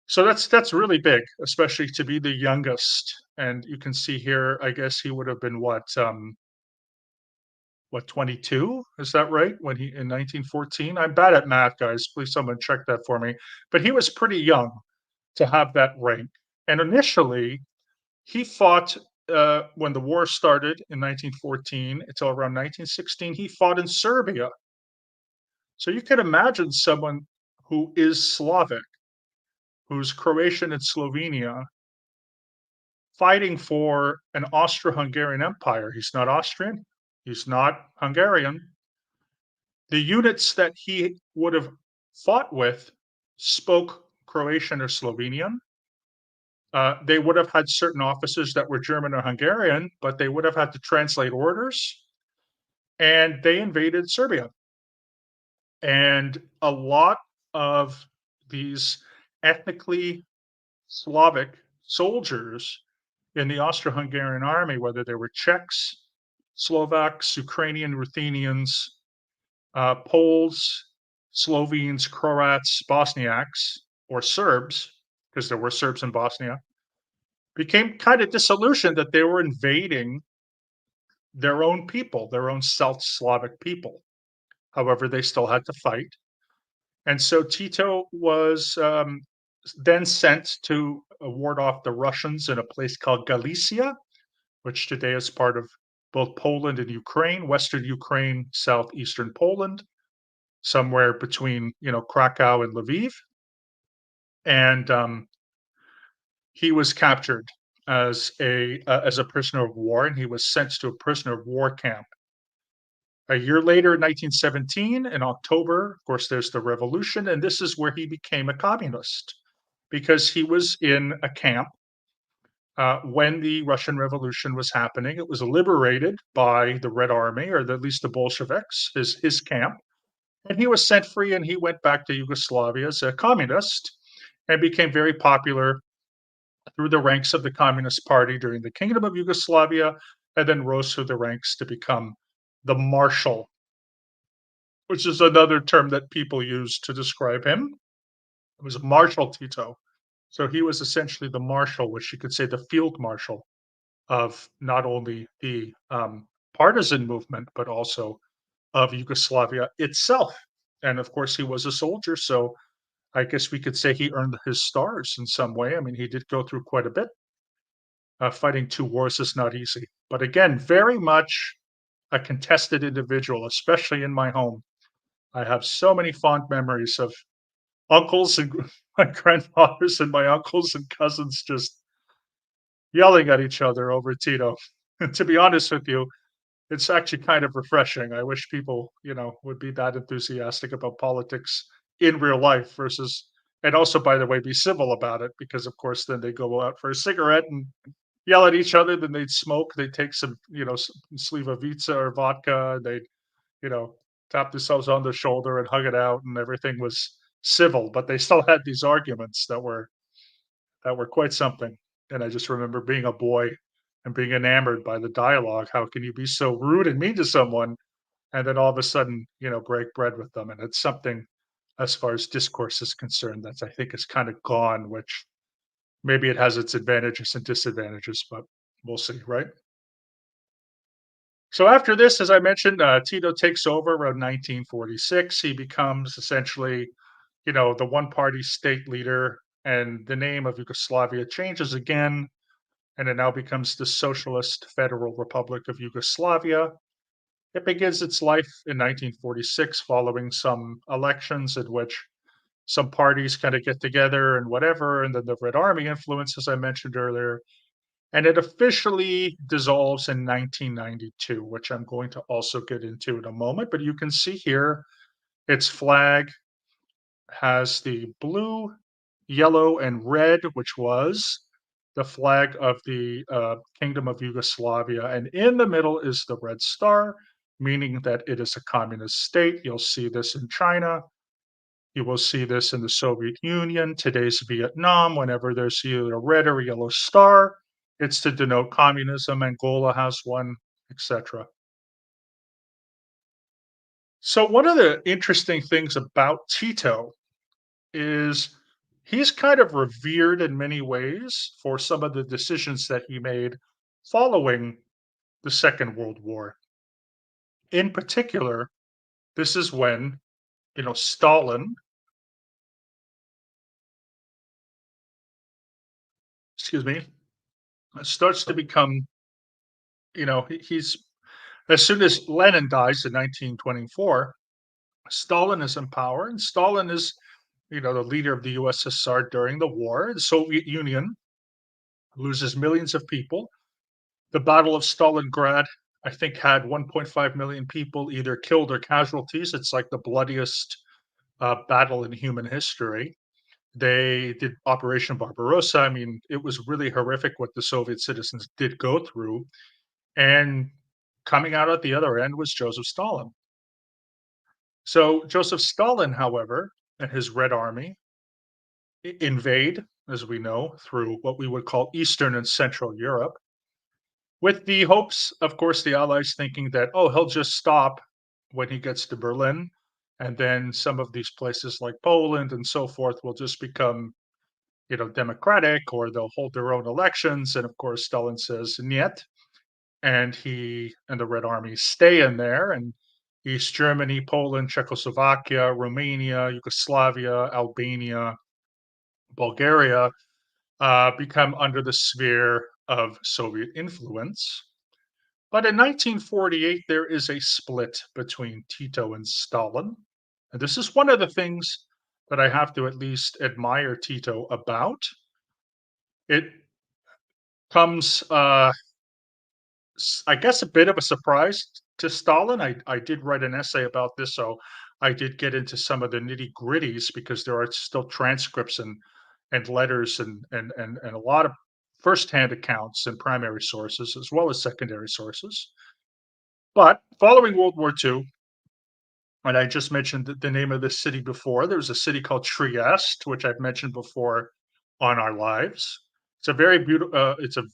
So that's really big, especially to be the youngest. And you can see here, I guess he would have been what 22? Is that right? When he in 1914? I'm bad at math, guys. Please someone check that for me. But he was pretty young to have that rank. And initially, he fought when the war started in 1914 until around 1916. He fought in Serbia. So you can imagine someone who is Slavic, who's Croatian and Slovenia, fighting for an Austro-Hungarian empire. He's not Austrian. He's not Hungarian. The units that he would have fought with spoke Croatian or Slovenian. They would have had certain officers that were German or Hungarian, but they would have had to translate orders, and they invaded Serbia. And a lot of these ethnically Slavic soldiers in the Austro-Hungarian army, whether they were Czechs, Slovaks, Ukrainian, Ruthenians, Poles, Slovenes, Croats, Bosniaks, or Serbs, because there were Serbs in Bosnia, became kind of disillusioned that they were invading their own people, their own South Slavic people. However, they still had to fight. And so Tito was then sent to ward off the Russians in a place called Galicia, which today is part of both Poland and Ukraine, Western Ukraine, southeastern Poland, somewhere between Krakow and Lviv. And he was captured as a prisoner of war, and he was sent to a prisoner of war camp. A year later, in 1917, in October, of course, there's the revolution, and this is where he became a communist because he was in a camp when the Russian Revolution was happening. It was liberated by the Red Army, or at least the Bolsheviks, his camp, and he was set free, and he went back to Yugoslavia as a communist and became very popular through the ranks of the Communist Party during the Kingdom of Yugoslavia, and then rose through the ranks to become the Marshal, which is another term that people use to describe him. It was Marshal Tito. So he was essentially the marshal, which you could say the field marshal of not only the partisan movement, but also of Yugoslavia itself. And of course, he was a soldier. So I guess we could say he earned his stars in some way. I mean, he did go through quite a bit. Fighting two wars is not easy. But again, very much a contested individual, especially in my home. I have so many fond memories of uncles and my grandfathers and my uncles and cousins just yelling at each other over Tito. And to be honest with you, it's actually kind of refreshing. I wish people, would be that enthusiastic about politics in real life versus, and also, by the way, be civil about it because, of course, then they go out for a cigarette and yell at each other. Then they'd smoke. They'd take some, Slivovica or vodka. They'd, you know, tap themselves on the shoulder and hug it out, and everything was civil. But they still had these arguments that were quite something. And I just remember being a boy and being enamored by the dialogue. How can you be so rude and mean to someone and then all of a sudden, break bread with them? And it's something as far as discourse is concerned that I think is kind of gone, which maybe it has its advantages and disadvantages, but we'll see, right? So after this, as I mentioned, Tito takes over around 1946. He becomes essentially, the one party state leader, and the name of Yugoslavia changes again, and it now becomes the Socialist Federal Republic of Yugoslavia. It begins its life in 1946 following some elections in which some parties kind of get together and whatever, and then the Red Army influence, as I mentioned earlier, and it officially dissolves in 1992, which I'm going to also get into in a moment. But you can see here its flag has the blue, yellow, and red, which was the flag of the Kingdom of Yugoslavia. And in the middle is the red star, meaning that it is a communist state. You'll see this in China. You will see this in the Soviet Union, today's Vietnam. Whenever there's either a red or a yellow star, it's to denote communism. Angola has one, etc. So, one of the interesting things about Tito is he's kind of revered in many ways for some of the decisions that he made following the Second World War. In particular, this is when, Stalin, excuse me, starts to become, he's as soon as Lenin dies in 1924, Stalin is in power, and Stalin is, the leader of the USSR during the war. The Soviet Union loses millions of people. The Battle of Stalingrad, I think, had 1.5 million people either killed or casualties. It's like the bloodiest battle in human history. They did Operation Barbarossa. I mean, it was really horrific what the Soviet citizens did go through. And coming out at the other end was Joseph Stalin. So Joseph Stalin, however, and his Red Army invade, as we know, through what we would call Eastern and Central Europe, with the hopes, of course, the Allies thinking that, oh, he'll just stop when he gets to Berlin, and then some of these places like Poland and so forth will just become, democratic, or they'll hold their own elections. And of course, Stalin says, "Niet," and he and the Red Army stay in there, and East Germany, Poland, Czechoslovakia, Romania, Yugoslavia, Albania, Bulgaria become under the sphere of Soviet influence. But in 1948, there is a split between Tito and Stalin. And this is one of the things that I have to at least admire Tito about. It comes, I guess, a bit of a surprise to Stalin. I did write an essay about this, so I did get into some of the nitty gritties because there are still transcripts and letters and a lot of firsthand accounts and primary sources as well as secondary sources. But following World War II, and I just mentioned the name of this city before, there was a city called Trieste, which I've mentioned before on our lives. It's a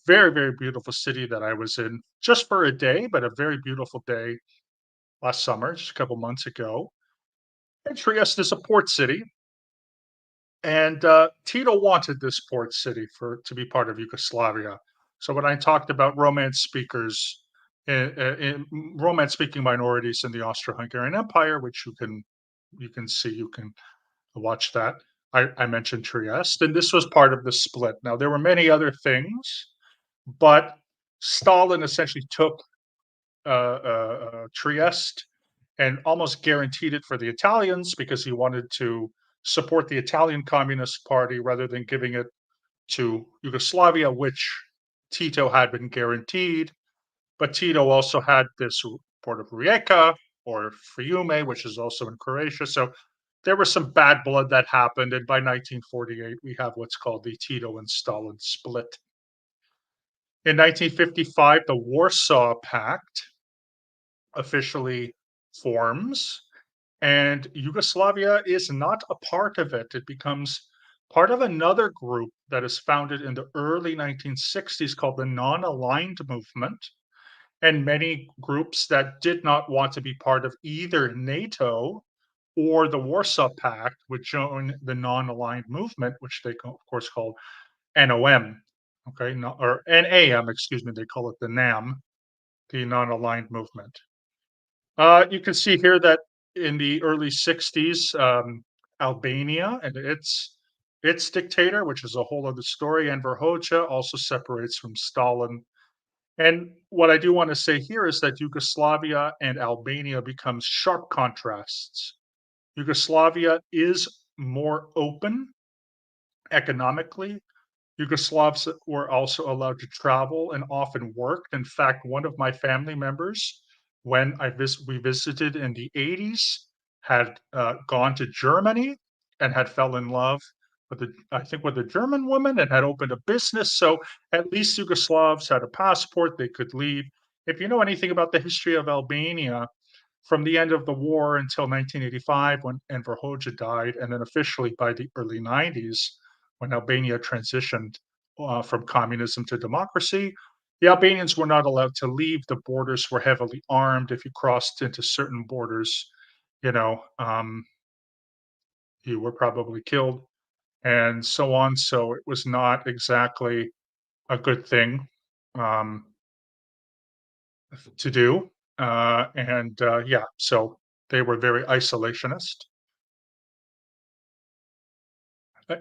very, very beautiful city that I was in just for a day, but a very beautiful day last summer, just a couple months ago. And Trieste is a port city, and Tito wanted this port city for to be part of Yugoslavia. So when I talked about Romance speakers, in Romance speaking minorities in the Austro-Hungarian Empire, which you can watch that. I mentioned Trieste, and this was part of the split. Now there were many other things, but Stalin essentially took Trieste and almost guaranteed it for the Italians because he wanted to support the Italian Communist Party rather than giving it to Yugoslavia, which Tito had been guaranteed. But Tito also had this port of Rijeka or Fiume, which is also in Croatia. So there was some bad blood that happened. And by 1948, we have what's called the Tito and Stalin split. In 1955, the Warsaw Pact officially forms, and Yugoslavia is not a part of it. It becomes part of another group that is founded in the early 1960s called the Non Aligned Movement. And many groups that did not want to be part of either NATO or the Warsaw Pact would join the Non Aligned Movement, which they, of course, call NOM. Okay, no, or NAM, excuse me, they call it the NAM, the Non Aligned Movement. You can see here that in the early 60s, Albania and its dictator, which is a whole other story, Enver Hoxha, also separates from Stalin. And what I do want to say here is that Yugoslavia and Albania become sharp contrasts. Yugoslavia is more open economically. Yugoslavs were also allowed to travel and often worked. In fact, one of my family members, when we visited in the 80s, had gone to Germany and had fell in love with I think with a German woman and had opened a business. So at least Yugoslavs had a passport; they could leave. If you know anything about the history of Albania, from the end of the war until 1985 when Enver Hoxha died, and then officially by the early 90s when Albania transitioned from communism to democracy, the Albanians were not allowed to leave. The borders were heavily armed. If you crossed into certain borders, you know, you were probably killed and so on. So it was not exactly a good thing um, to do. Yeah, so they were very isolationist.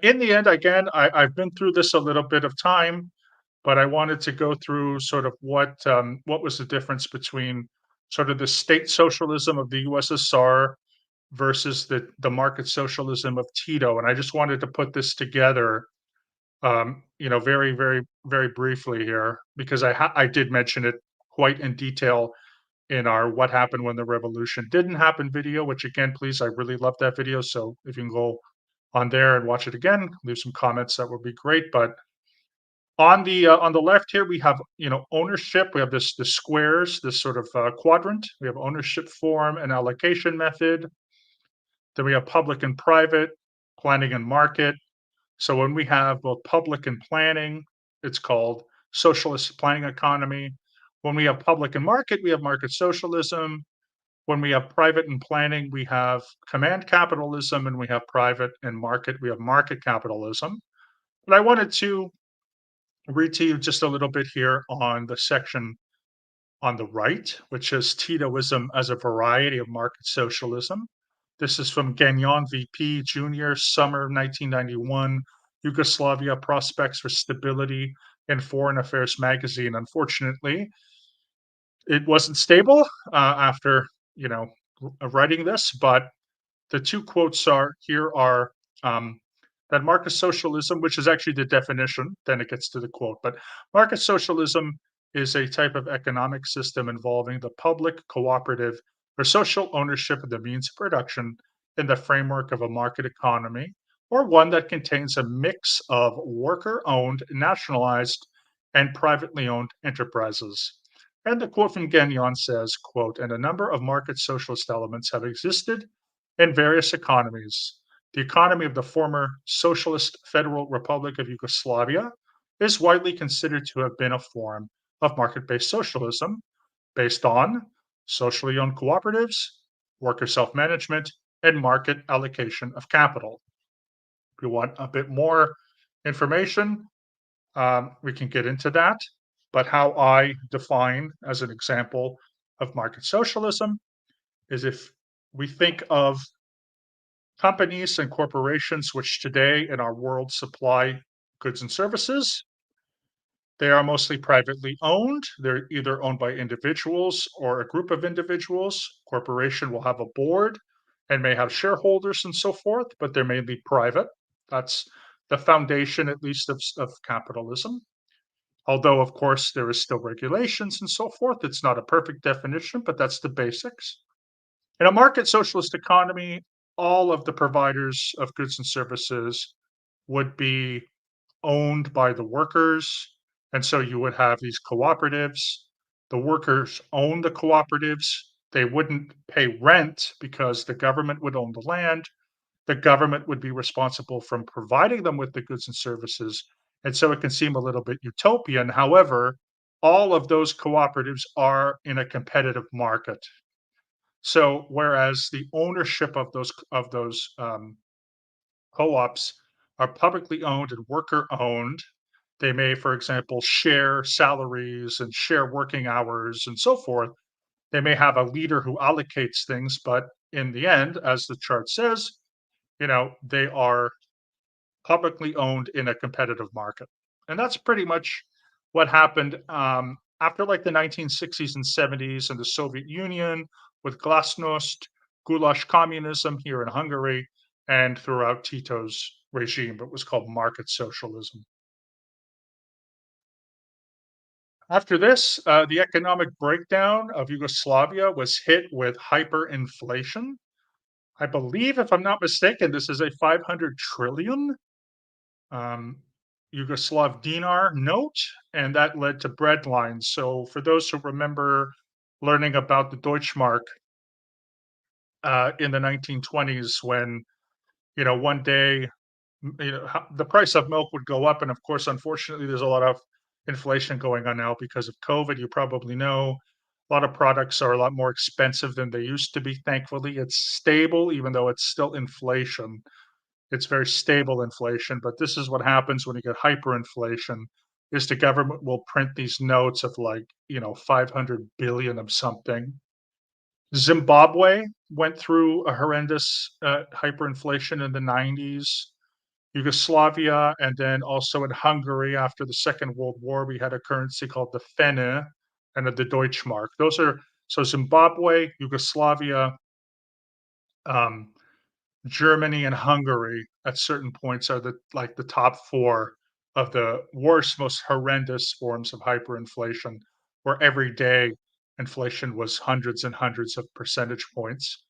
In the end, again, I've been through this a little bit of time, but I wanted to go through sort of what was the difference between sort of the state socialism of the USSR versus the market socialism of Tito, and I just wanted to put this together, very, very, very briefly here because I did mention it quite in detail in our "What Happened When the Revolution Didn't Happen" video, which again, please, I really love that video. So if you can go on there and watch it again, leave some comments, that would be great. But on the left here, we have ownership. We have the squares, this sort of quadrant. We have ownership form and allocation method. Then we have public and private, planning and market. So when we have both public and planning, it's called socialist planning economy. When we have public and market, we have market socialism. When we have private and planning, we have command capitalism, and we have private and market, we have market capitalism. But I wanted to read to you just a little bit here on the section on the right, which is Titoism as a variety of market socialism. This is from Gagnon VP Jr., summer 1991, Yugoslavia Prospects for Stability in Foreign Affairs magazine. Unfortunately, it wasn't stable after, you know, writing this, but the two quotes are um, that market socialism, which is actually the definition, then it gets to the quote, but market socialism is a type of economic system involving the public, cooperative, or social ownership of the means of production in the framework of a market economy, or one that contains a mix of worker owned, nationalized, and privately owned enterprises. And the quote from Gagnon says, quote, and a number of market socialist elements have existed in various economies. The economy of the former Socialist Federal Republic of Yugoslavia, is widely considered to have been a form of market-based socialism based on socially owned cooperatives, worker self-management, and market allocation of capital. If you want a bit more information, we can get into that. But how I define, as an example of market socialism, is if we think of companies and corporations which today in our world supply goods and services, they are mostly privately owned. They're either owned by individuals or a group of individuals. Corporation will have a board and may have shareholders and so forth, but they're mainly private. That's the foundation, at least, of capitalism. Although, of course, there is still regulations and so forth. It's not a perfect definition, but that's the basics. In a market socialist economy, all of the providers of goods and services would be owned by the workers. And so you would have these cooperatives. The workers own the cooperatives. They wouldn't pay rent because the government would own the land. The government would be responsible for providing them with the goods and services. And so it can seem a little bit utopian. However, all of those cooperatives are in a competitive market. So whereas the ownership of those co-ops are publicly owned and worker owned, they may, for example, share salaries and share working hours and so forth. They may have a leader who allocates things, but in the end, as the chart says, they are publicly owned in a competitive market. And that's pretty much what happened after like the 1960s and 70s in the Soviet Union with glasnost, goulash communism here in Hungary, and throughout Tito's regime. It was called market socialism. After this, the economic breakdown of Yugoslavia was hit with hyperinflation. I believe, if I'm not mistaken, this is a 500 trillion um, Yugoslav dinar note, and that led to bread lines. So, for those who remember learning about the Deutschmark in the 1920s, when one day the price of milk would go up, and of course, unfortunately, there's a lot of inflation going on now because of COVID. You probably know a lot of products are a lot more expensive than they used to be. Thankfully, it's stable, even though it's still inflation. It's very stable inflation, but this is what happens when you get hyperinflation is the government will print these notes of like, 500 billion of something. Zimbabwe went through a horrendous hyperinflation in the 90s. Yugoslavia, and then also in Hungary after the Second World War, we had a currency called the Fene and the Deutschmark. Those are so Zimbabwe, Yugoslavia, um, Germany, and Hungary at certain points are the top four of the worst, most horrendous forms of hyperinflation, where every day inflation was hundreds and hundreds of percentage points.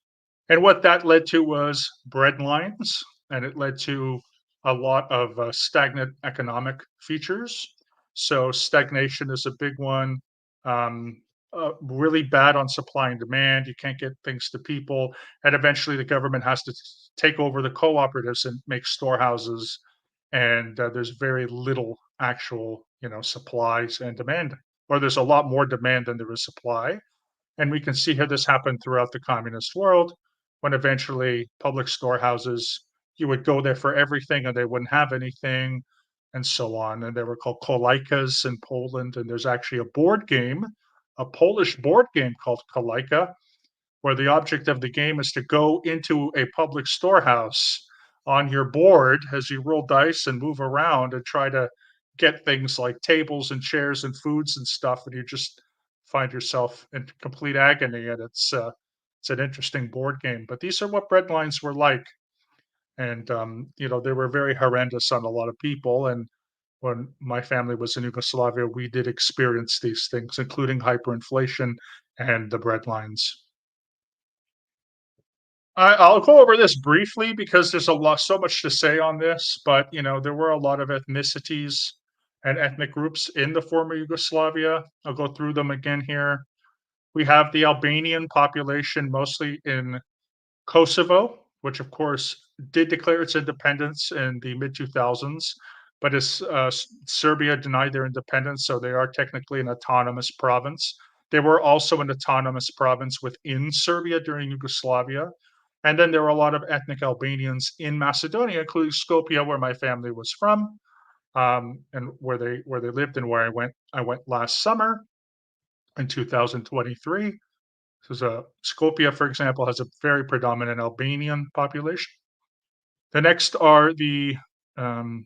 And what that led to was bread lines, and it led to a lot of stagnant economic features. So stagnation is a big one. Really bad on supply and demand. You can't get things to people, and eventually the government has to take over the cooperatives and make storehouses. And there's very little actual, supplies and demand, or there's a lot more demand than there is supply. And we can see how this happened throughout the communist world when eventually public storehouses, you would go there for everything and they wouldn't have anything and so on. And they were called kolaikas in Poland. And there's actually a board game, a Polish board game called Kolaika, where the object of the game is to go into a public storehouse on your board as you roll dice and move around and try to get things like tables and chairs and foods and stuff, and you just find yourself in complete agony. And it's an interesting board game. But these are what breadlines were like, and they were very horrendous on a lot of people. And when my family was in Yugoslavia, we did experience these things, including hyperinflation and the breadlines. I'll go over this briefly because there's so much to say on this, but there were a lot of ethnicities and ethnic groups in the former Yugoslavia. I'll go through them again here. We have the Albanian population, mostly in Kosovo, which of course did declare its independence in the mid 2000s, but Serbia denied their independence, so they are technically an autonomous province. They were also an autonomous province within Serbia during Yugoslavia. And then there were a lot of ethnic Albanians in Macedonia, including Skopje, where my family was from, and where they lived and where I went last summer in 2023. Skopje, for example, has a very predominant Albanian population. The next are um,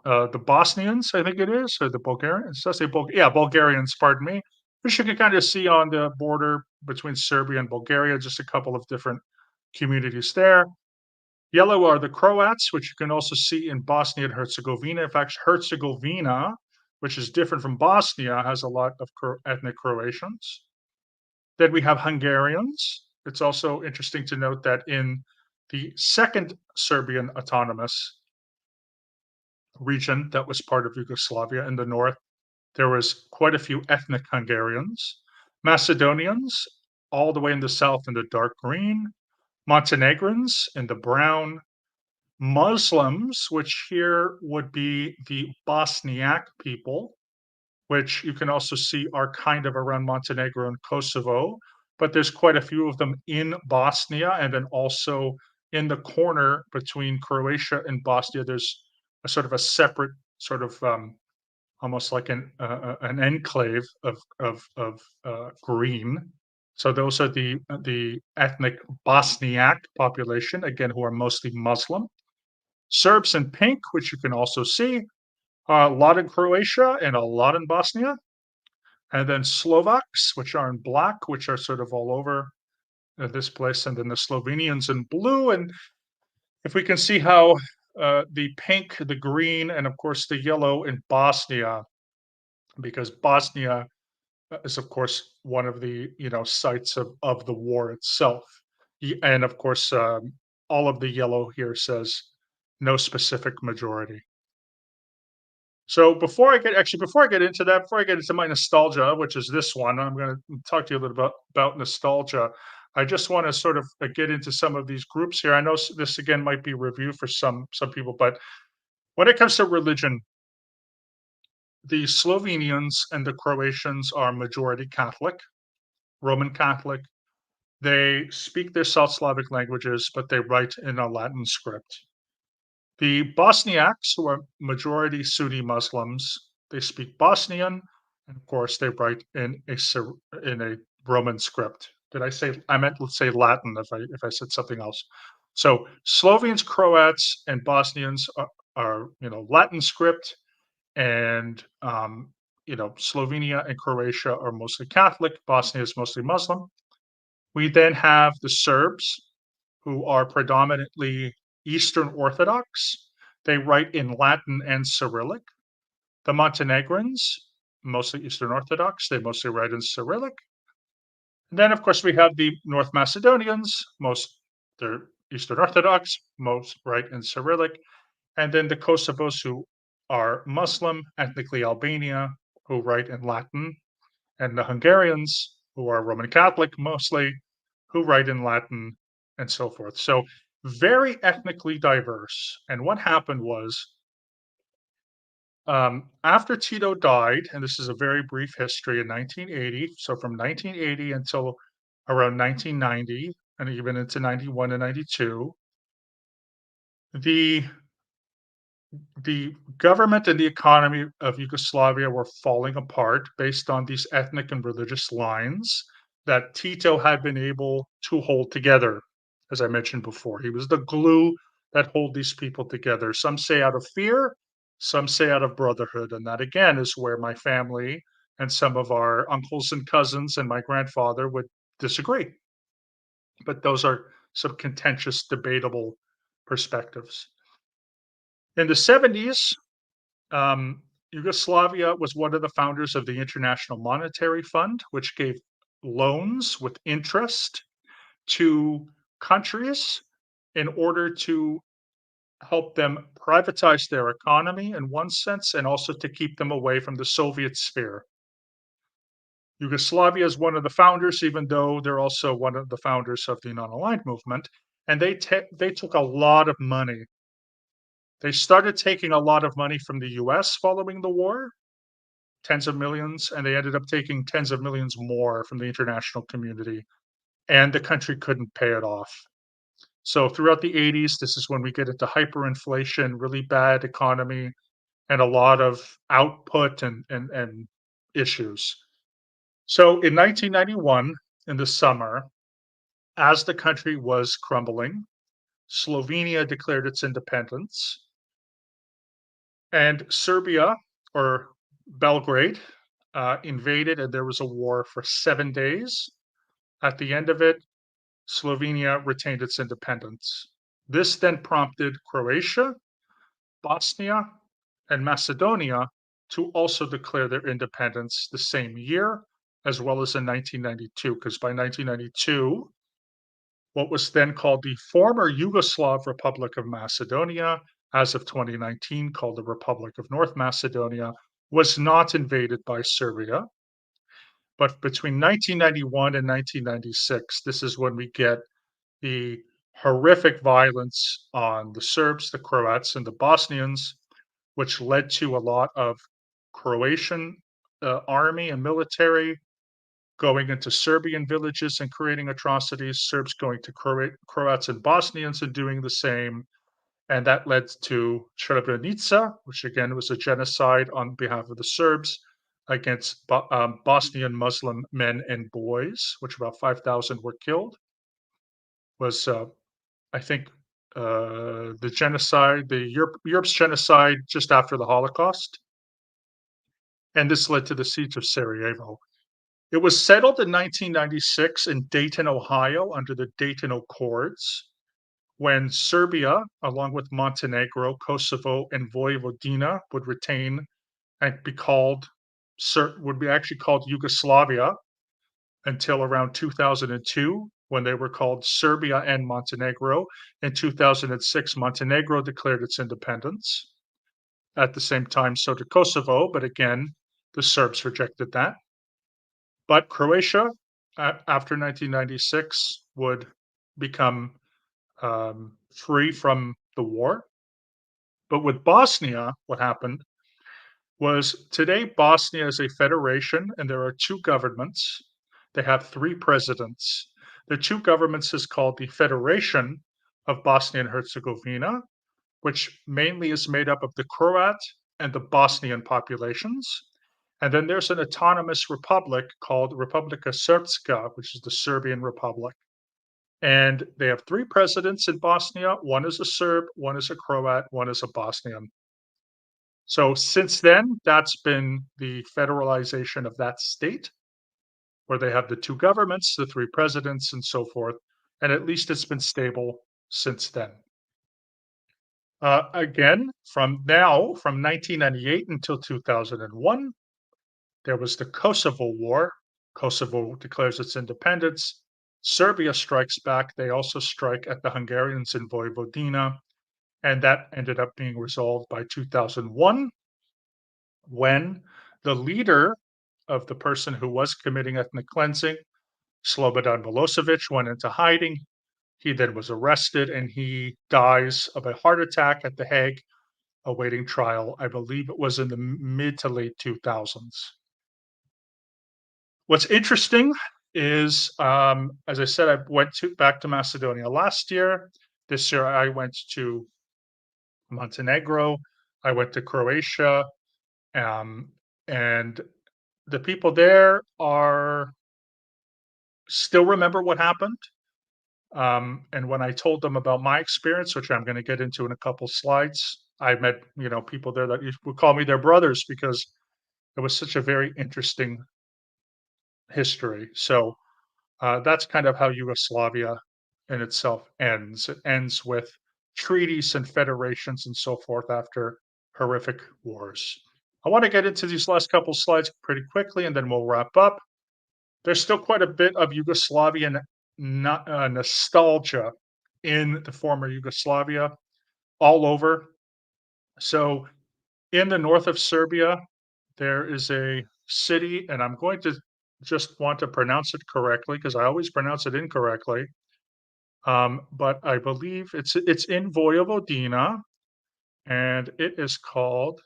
the Bosnians, I think it is, or the Bulgarians. Does say yeah, Bulgarians, pardon me, which you can kind of see on the border between Serbia and Bulgaria, just a couple of different communities there. Yellow are the Croats, which you can also see in Bosnia and Herzegovina. In fact, Herzegovina, which is different from Bosnia, has a lot of ethnic Croatians. Then we have Hungarians. It's also interesting to note that in the second Serbian autonomous region that was part of Yugoslavia in the north, there was quite a few ethnic Hungarians, Macedonians all the way in the south in the dark green, Montenegrins in the brown, Muslims, which here would be the Bosniak people, which you can also see are kind of around Montenegro and Kosovo, but there's quite a few of them in Bosnia, and then also in the corner between Croatia and Bosnia, there's a sort of a separate sort of almost like an enclave of green. So those are the ethnic Bosniak population, again, who are mostly Muslim. Serbs in pink, which you can also see, a lot in Croatia and a lot in Bosnia. And then Slovaks, which are in black, which are sort of all over this place. And then the Slovenians in blue. And if we can see how the pink, the green, and of course the yellow in Bosnia, because Bosnia is of course one of the sites of the war itself. And of course, all of the yellow here says no specific majority. So before I get into that, before I get into my nostalgia, which is this one, I'm going to talk to you a little bit about nostalgia. I just want to sort of get into some of these groups here. I know this again might be review for some people, but when it comes to religion, the Slovenians and the Croatians are majority Catholic, Roman Catholic. They speak their South Slavic languages, but they write in a Latin script. The Bosniaks, who are majority Sunni Muslims, they speak Bosnian, and of course they write in a Roman script. Did I say? I meant let's say Latin if I said something else. So Slovenes, Croats, and Bosnians are Latin script, and Slovenia and Croatia are mostly Catholic. Bosnia is mostly Muslim. We then have the Serbs, who are predominantly Eastern Orthodox. They write in Latin and Cyrillic. The Montenegrins, mostly Eastern Orthodox, they mostly write in Cyrillic. And then, of course, we have the North Macedonians, they're Eastern Orthodox, most write in Cyrillic. And then the Kosovos, who are Muslim, ethnically Albania, who write in Latin. And the Hungarians, who are Roman Catholic mostly, who write in Latin and so forth. So very ethnically diverse. And what happened was, after Tito died, and this is a very brief history in 1980, so from 1980 until around 1990, and even into 91 and 92, the government and the economy of Yugoslavia were falling apart based on these ethnic and religious lines that Tito had been able to hold together. As I mentioned before, he was the glue that hold these people together. Some say out of fear, some say out of brotherhood. And that again is where my family and some of our uncles and cousins and my grandfather would disagree. But those are some contentious, debatable perspectives. In the 70s, Yugoslavia was one of the founders of the International Monetary Fund, which gave loans with interest to countries in order to help them privatize their economy in one sense, and also to keep them away from the Soviet sphere. Yugoslavia is one of the founders, even though they're also one of the founders of the non-aligned movement, and they took a lot of money. They started taking a lot of money from the US following the war, tens of millions, and they ended up taking tens of millions more from the international community, and the country couldn't pay it off. So throughout the 80s, this is when we get into hyperinflation, really bad economy, and a lot of output and issues. So in 1991, in the summer, as the country was crumbling, Slovenia declared its independence, and Serbia, or Belgrade, invaded, and there was a war for 7 days. At the end of it, Slovenia retained its independence. This then prompted Croatia, Bosnia, and Macedonia to also declare their independence the same year, as well as in 1992, because by 1992, what was then called the former Yugoslav Republic of Macedonia, as of 2019 called the Republic of North Macedonia, was not invaded by Serbia. But between 1991 and 1996, this is when we get the horrific violence on the Serbs, the Croats, and the Bosnians, which led to a lot of Croatian army and military going into Serbian villages and creating atrocities, Serbs going to Croats and Bosnians and doing the same. And that led to Srebrenica, which again was a genocide on behalf of the Serbs against Bosnian Muslim men and boys, which about 5,000 were killed. Was I think the genocide, Europe's genocide just after the Holocaust, and this led to the siege of Sarajevo. It was settled in 1996 in Dayton, Ohio, under the Dayton Accords, when Serbia, along with Montenegro, Kosovo, and Vojvodina, would retain and be called would be actually called Yugoslavia until around 2002, when they were called Serbia and Montenegro. In 2006, Montenegro declared its independence. At the same time, so did Kosovo, but again, the Serbs rejected that. But Croatia, after 1996, would become free from the war. But with Bosnia, what happened was today Bosnia is a federation and there are two governments. They have three presidents. The two governments is called the Federation of Bosnia and Herzegovina, which mainly is made up of the Croat and the Bosnian populations. And then there's an autonomous republic called Republika Srpska, which is the Serbian Republic. And they have three presidents in Bosnia. One is a Serb, one is a Croat, one is a Bosnian. So since then, that's been the federalization of that state, where they have the two governments, the three presidents, and so forth. And at least it's been stable since then. Again, from 1998 until 2001, there was the Kosovo War. Kosovo declares its independence. Serbia strikes back. They also strike at the Hungarians in Vojvodina, and that ended up being resolved by 2001, when the leader of the person who was committing ethnic cleansing, Slobodan Milosevic, went into hiding. He then was arrested and he dies of a heart attack at The Hague, awaiting trial. I believe it was in the mid to late 2000s. What's interesting is, as I said, I went back to Macedonia last year. This year I went to Montenegro. I went to Croatia, and the people there are still remember what happened. And when I told them about my experience, which I'm going to get into in a couple slides, I met people there that would call me their brothers because it was such a very interesting history. So that's kind of how Yugoslavia in itself ends. It ends with treaties and federations and so forth after horrific wars. I want to get into these last couple slides pretty quickly and then we'll wrap up. There's still quite a bit of Yugoslavian nostalgia in the former Yugoslavia all over. So in the north of Serbia, there is a city, and I'm going to just want to pronounce it correctly because I always pronounce it incorrectly. But I believe it's in Vojvodina. and it is called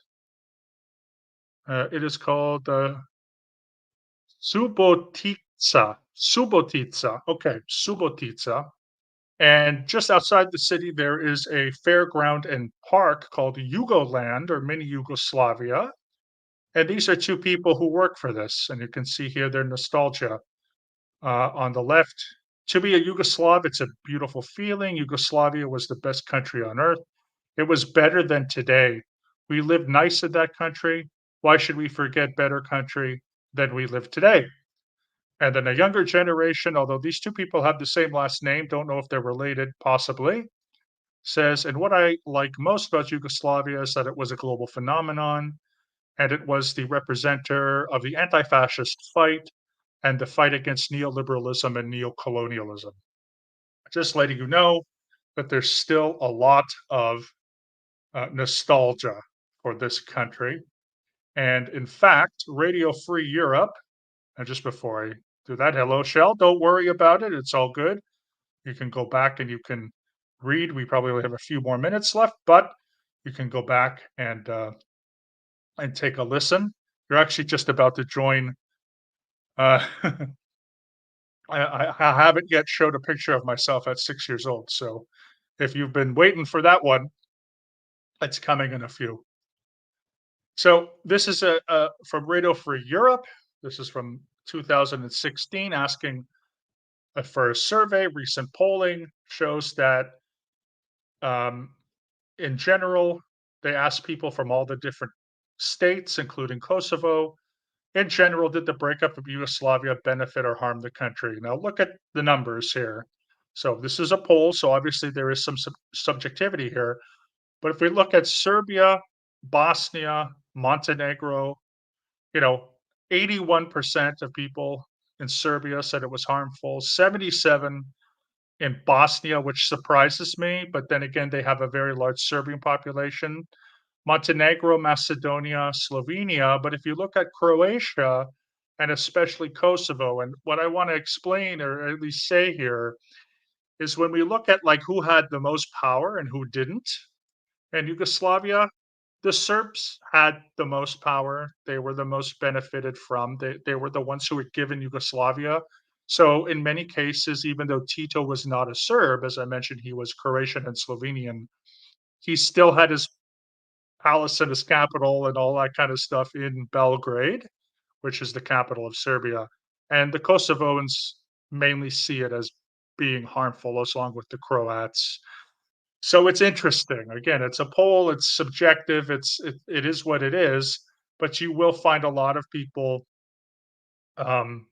Subotica. Subotica. Okay, Subotica. And just outside the city, there is a fairground and park called Yugoland or Mini Yugoslavia. And these are two people who work for this. And you can see here their nostalgia. On the left, to be a Yugoslav, it's a beautiful feeling. Yugoslavia was the best country on earth. It was better than today. We lived nice in that country. Why should we forget better country than we live today? And then a younger generation, although these two people have the same last name, don't know if they're related, possibly, says, and what I like most about Yugoslavia is that it was a global phenomenon and it was the representative of the anti fascist fight and the fight against neoliberalism and neocolonialism. Just letting you know that there's still a lot of nostalgia for this country. And in fact, Radio Free Europe, and just before I do that, hello, Shell, don't worry about it. It's all good. You can go back and you can read. We probably only have a few more minutes left, but you can go back and take a listen. You're actually just about to join. I haven't yet showed a picture of myself at 6 years old. So if you've been waiting for that one, it's coming in a few. So this is from Radio Free Europe. This is from 2016, asking for a survey. Recent polling shows that um, in general, they asked people from all the different states, including Kosovo. In general, did the breakup of Yugoslavia benefit or harm the country? Now, look at the numbers here. So, this is a poll, so obviously there is some subjectivity here. But if we look at Serbia, Bosnia, Montenegro, you know, 81% of people in Serbia said it was harmful, 77 in Bosnia, which surprises me. But then again, they have a very large Serbian population. Montenegro, Macedonia, Slovenia. But if you look at Croatia and especially Kosovo, and what I want to explain or at least say here is when we look at like who had the most power and who didn't, and Yugoslavia, the Serbs had the most power. They were the most benefited from. They were the ones who were given Yugoslavia. So in many cases, even though Tito was not a Serb, as I mentioned, he was Croatian and Slovenian, he still had his palace and his capital and all that kind of stuff in Belgrade, which is the capital of Serbia. And the Kosovans mainly see it as being harmful, as along with the Croats. So it's interesting. Again, it's a poll, it's subjective, it is what it is, but you will find a lot of people um,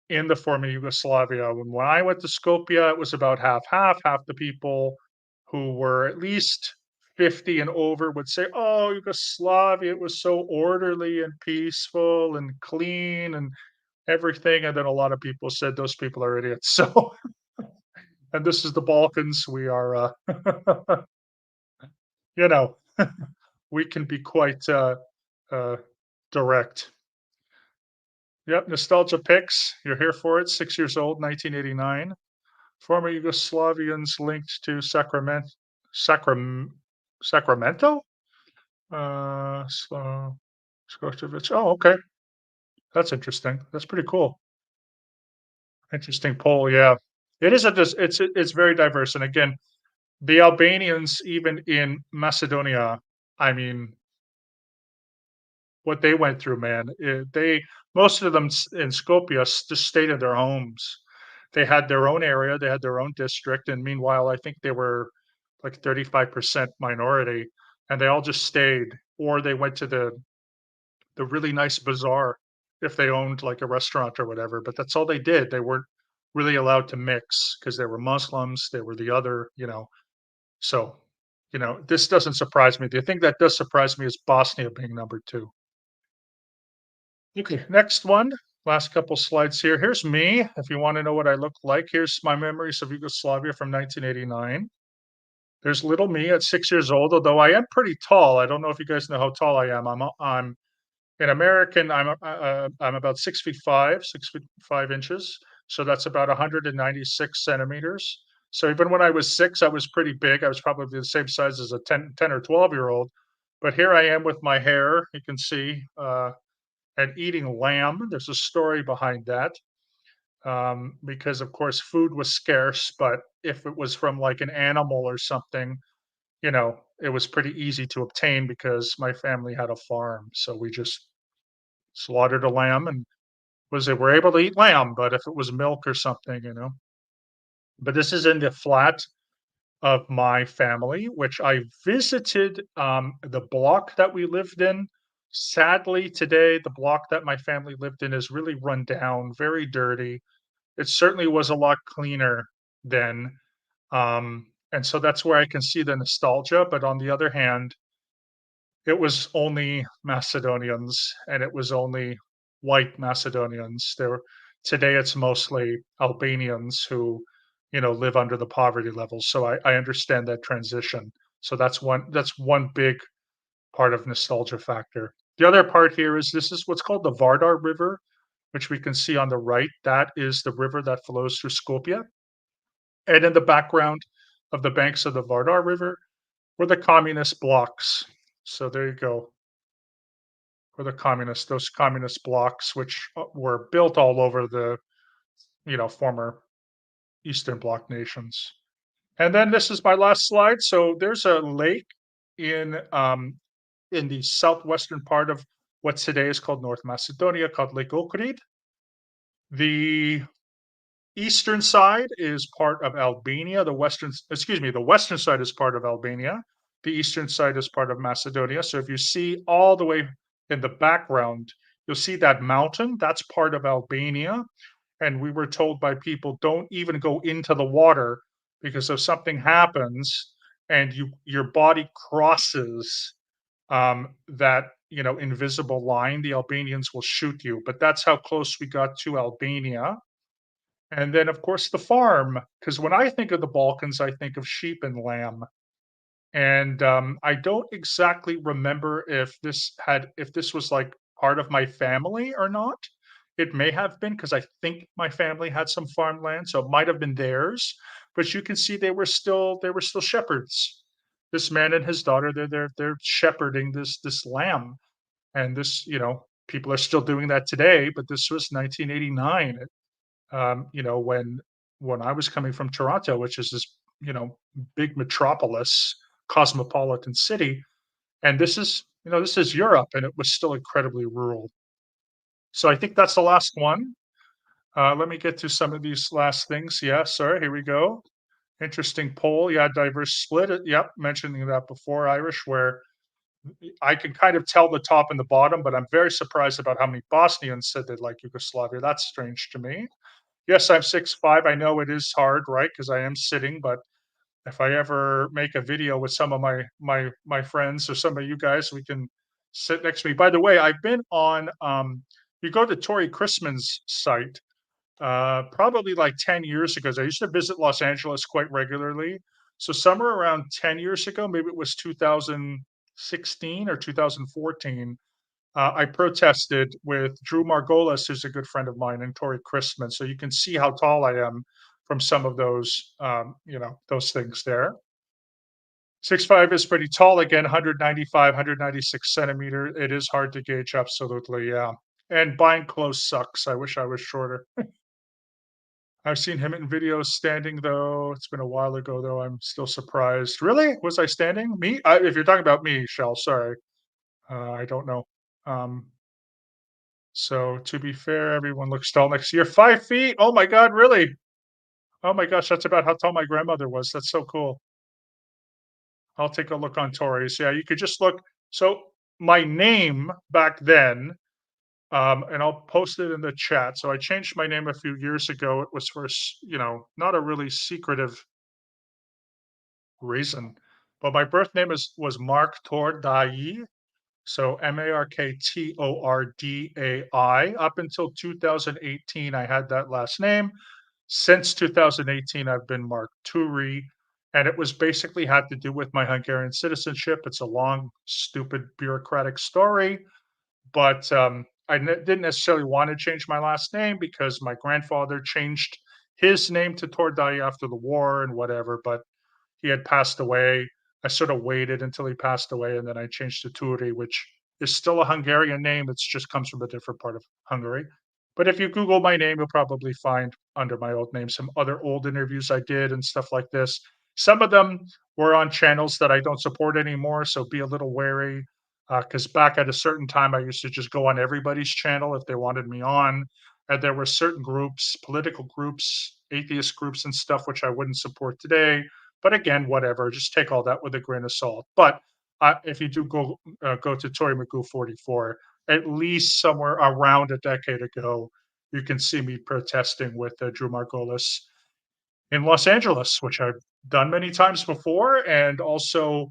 in the former Yugoslavia. When I went to Skopje, it was about half half. Half the people who were at least 50 and over would say, "Oh, Yugoslavia, it was so orderly and peaceful and clean and everything." And then a lot of people said those people are idiots. So, and this is the Balkans. We are, you know, we can be quite uh, direct. Yep, nostalgia picks. You're here for it. 6 years old, 1989. Former Yugoslavians linked to Sacramento? Skokovic. Oh, okay. That's interesting. That's pretty cool. Interesting poll. Yeah, it is it's very diverse. And again, the Albanians, even in Macedonia, I mean, what they went through, man. They most of them in Skopje just stayed in their homes. They had their own area, they had their own district, and meanwhile, I think they were like 35% minority, and they all just stayed, or they went to the really nice bazaar if they owned like a restaurant or whatever. But that's all they did. They weren't really allowed to mix because they were Muslims. They were the other, you know. So, this doesn't surprise me. The thing that does surprise me is Bosnia being number two. Okay, next one. Last couple slides here. Here's me. If you want to know what I look like, here's my memories of Yugoslavia from 1989. There's little me at 6 years old, although I am pretty tall. I don't know if you guys know how tall I am. I'm an American. I'm about 6 feet 5, 6 feet 5 inches. So that's about 196 centimeters. So even when I was 6, I was pretty big. I was probably the same size as a 10 or 12-year-old. But here I am with my hair, you can see, and eating lamb. There's a story behind that, because of course food was scarce, but if it was from like an animal or something, it was pretty easy to obtain because my family had a farm. So we just slaughtered a lamb and we're able to eat lamb, but if it was milk or something, But this is in the flat of my family, which I visited, the block that we lived in. Sadly, today, the block that my family lived in is really run down, very dirty. It certainly was a lot cleaner then. And so that's where I can see the nostalgia. But on the other hand, it was only Macedonians and it was only white Macedonians. Today it's mostly Albanians who, live under the poverty level. So I understand that transition. So that's one big part of nostalgia factor. The other part here is this is what's called the Vardar River, which we can see on the right. That is the river that flows through Skopje. And in the background of the banks of the Vardar River were the communist blocks. So there you go. For those communist blocks, which were built all over the former Eastern Bloc nations. And then this is my last slide. So there's a lake in the southwestern part of what today is called North Macedonia, called Lake Ohrid. The eastern side is part of Albania. The western side is part of Albania. The eastern side is part of Macedonia. So if you see all the way in the background, you'll see that mountain. That's part of Albania. And we were told by people, don't even go into the water because if something happens and your body crosses that invisible line, the Albanians will shoot you. But that's how close we got to Albania. And then, of course, the farm, because when I think of the Balkans, I think of sheep and lamb. And I don't exactly remember if this was like part of my family or not. It may have been because I think my family had some farmland, so it might have been theirs. But you can see they were still shepherds. This man and his daughter, they're shepherding this lamb, and people are still doing that today. But this was 1989, when I was coming from Toronto, which is this big metropolis, cosmopolitan city, and this is Europe, and it was still incredibly rural. So I think that's the last one. Let me get to some of these last things. Yeah, sorry, here we go. Interesting poll. Yeah, diverse split. Yep, mentioning that before, Irish, where I can kind of tell the top and the bottom, but I'm very surprised about how many Bosnians said they like Yugoslavia. That's strange to me. Yes, I'm 6'5". I know it is hard, right? Because I am sitting, but if I ever make a video with some of my friends or some of you guys, we can sit next to me. By the way, I've been on you go to Tori Chrisman's site, probably like 10 years ago. I used to visit Los Angeles quite regularly. So somewhere around 10 years ago, maybe it was 2016 or 2014, I protested with Drew Margolis, who's a good friend of mine, and Tori Christman. So you can see how tall I am from some of those things there. 6'5" is pretty tall. Again, 195, 196 centimeter. It is hard to gauge, absolutely, yeah. And buying clothes sucks. I wish I was shorter. I've seen him in videos standing, though. It's been a while ago, though. I'm still surprised. Really? Was I standing? Me? If you're talking about me, Shell, sorry. I don't know. Um, So to be fair, everyone looks tall next year. 5 feet. Oh my God, really? Oh my gosh, that's about how tall my grandmother was. That's so cool. I'll take a look on Tori's. Yeah, you could just look. So my name back then, and I'll post it in the chat. So I changed my name a few years ago. It was for, not a really secretive reason, but my birth name was Mark Tordai. So Marktordai. Up until 2018, I had that last name. Since 2018, I've been Mark Turi, and it was basically had to do with my Hungarian citizenship. It's a long, stupid, bureaucratic story, but I didn't necessarily want to change my last name because my grandfather changed his name to Tordai after the war and whatever, but he had passed away. I sort of waited until he passed away, and then I changed to Turi, which is still a Hungarian name. It just comes from a different part of Hungary. But if you Google my name, you'll probably find under my old name some other old interviews I did and stuff like this. Some of them were on channels that I don't support anymore, so be a little wary. Because back at a certain time, I used to just go on everybody's channel if they wanted me on. And there were certain groups, political groups, atheist groups, and stuff which I wouldn't support today. But again, whatever. Just take all that with a grain of salt. But if you do go to Tori Magoo 44, at least somewhere around a decade ago, you can see me protesting with Drew Margolis in Los Angeles, which I've done many times before. And also,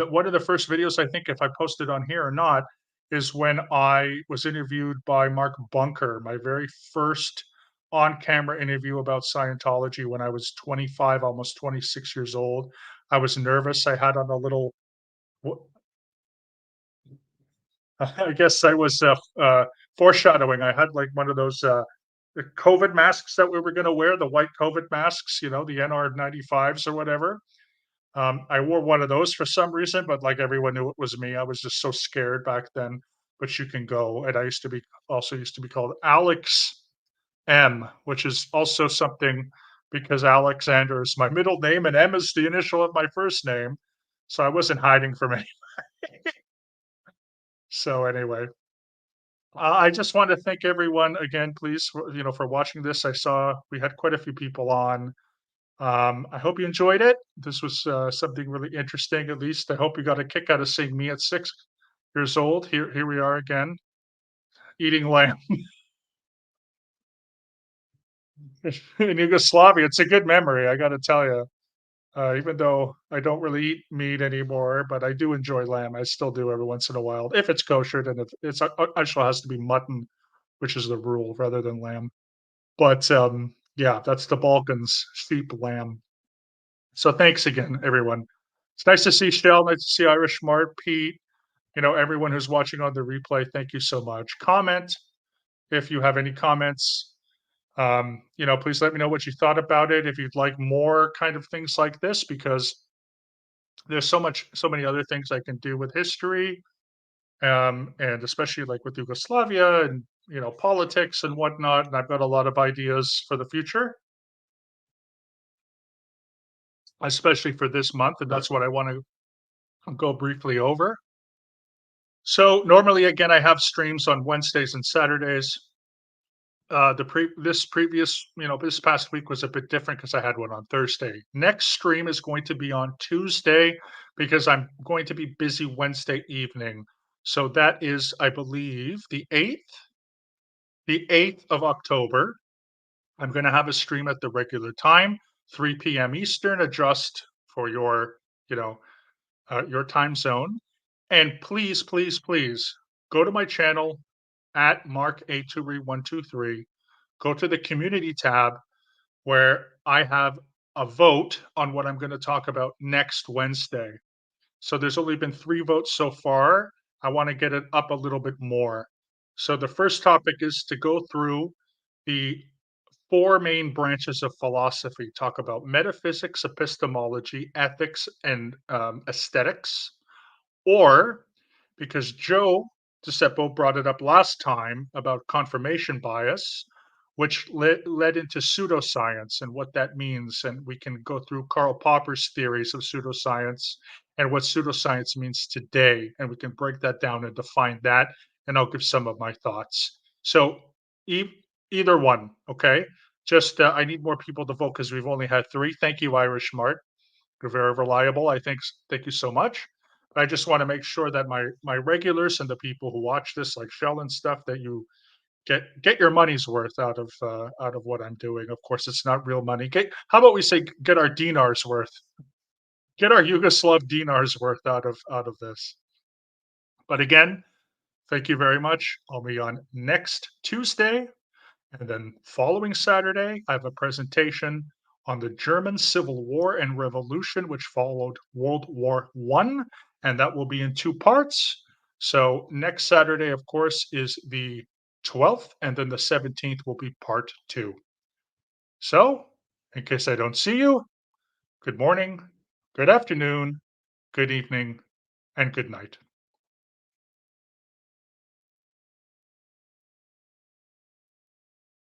one of the first videos, I think, if I posted on here or not, is when I was interviewed by Mark Bunker, my very first on camera interview about Scientology when I was 25, almost 26 years old. I was nervous. I had on a little, I guess I was foreshadowing. I had like one of those the COVID masks that we were going to wear, the white COVID masks, the NR95s or whatever. I wore one of those for some reason, but like everyone knew it was me. I was just so scared back then. But you can go, and I used to be called Alex M, which is also something because Alexander is my middle name and M is the initial of my first name. So I wasn't hiding from any. So anyway, I just want to thank everyone again, please, for watching this. I saw we had quite a few people on. I hope you enjoyed it. This was something really interesting. At least I hope you got a kick out of seeing me at 6 years old. Here we are again, eating lamb in Yugoslavia. It's a good memory, I got to tell you. Even though I don't really eat meat anymore, but I do enjoy lamb. I still do every once in a while if it's kosher. And if it's actually has to be mutton, which is the rule, rather than lamb. But yeah, that's the Balkans sheep lamb. So thanks again, everyone. It's nice to see Shell, nice to see Irish Mart, Pete, everyone who's watching on the replay. Thank you so much. Comment if you have any comments. Please let me know what you thought about it. If you'd like more kind of things like this, because there's so many other things I can do with history, and especially like with Yugoslavia and politics and whatnot. And I've got a lot of ideas for the future, especially for this month, and that's what I want to go briefly over. So normally, again, I have streams on Wednesdays and Saturdays. This past week was a bit different because I had one on Thursday. Next stream is going to be on Tuesday because I'm going to be busy Wednesday evening. So that is, I believe, the 8th of October. I'm going to have a stream at the regular time, 3 p.m. Eastern. Adjust for you know, your time zone. And please, please, please go to my channel at Mark A2re123. Go to the community tab where I have a vote on what I'm going to talk about next Wednesday. So there's only been 3 votes so far. I want to get it up a little bit more. So the first topic is to go through the 4 main branches of philosophy, talk about metaphysics, epistemology, ethics, and aesthetics. Or because Joe DeCeppo brought it up last time about confirmation bias, which led into pseudoscience and what that means. And we can go through Karl Popper's theories of pseudoscience and what pseudoscience means today. And we can break that down and define that. And I'll give some of my thoughts. So either one, okay? Just I need more people to vote because we've only had 3. Thank you, Irish Mart. You're very reliable. Thank you so much. But I just want to make sure that my regulars and the people who watch this, like Shell and stuff, that you get your money's worth out of what I'm doing. Of course, it's not real money. How about we say get our dinars worth? Get our Yugoslav dinars worth out of this. But again, thank you very much. I'll be on next Tuesday. And then following Saturday, I have a presentation on the German Civil War and Revolution, which followed World War I, and that will be in 2 parts. So next Saturday, of course, is the 12th, and then the 17th will be part 2. So, in case I don't see you, good morning, good afternoon, good evening, and good night.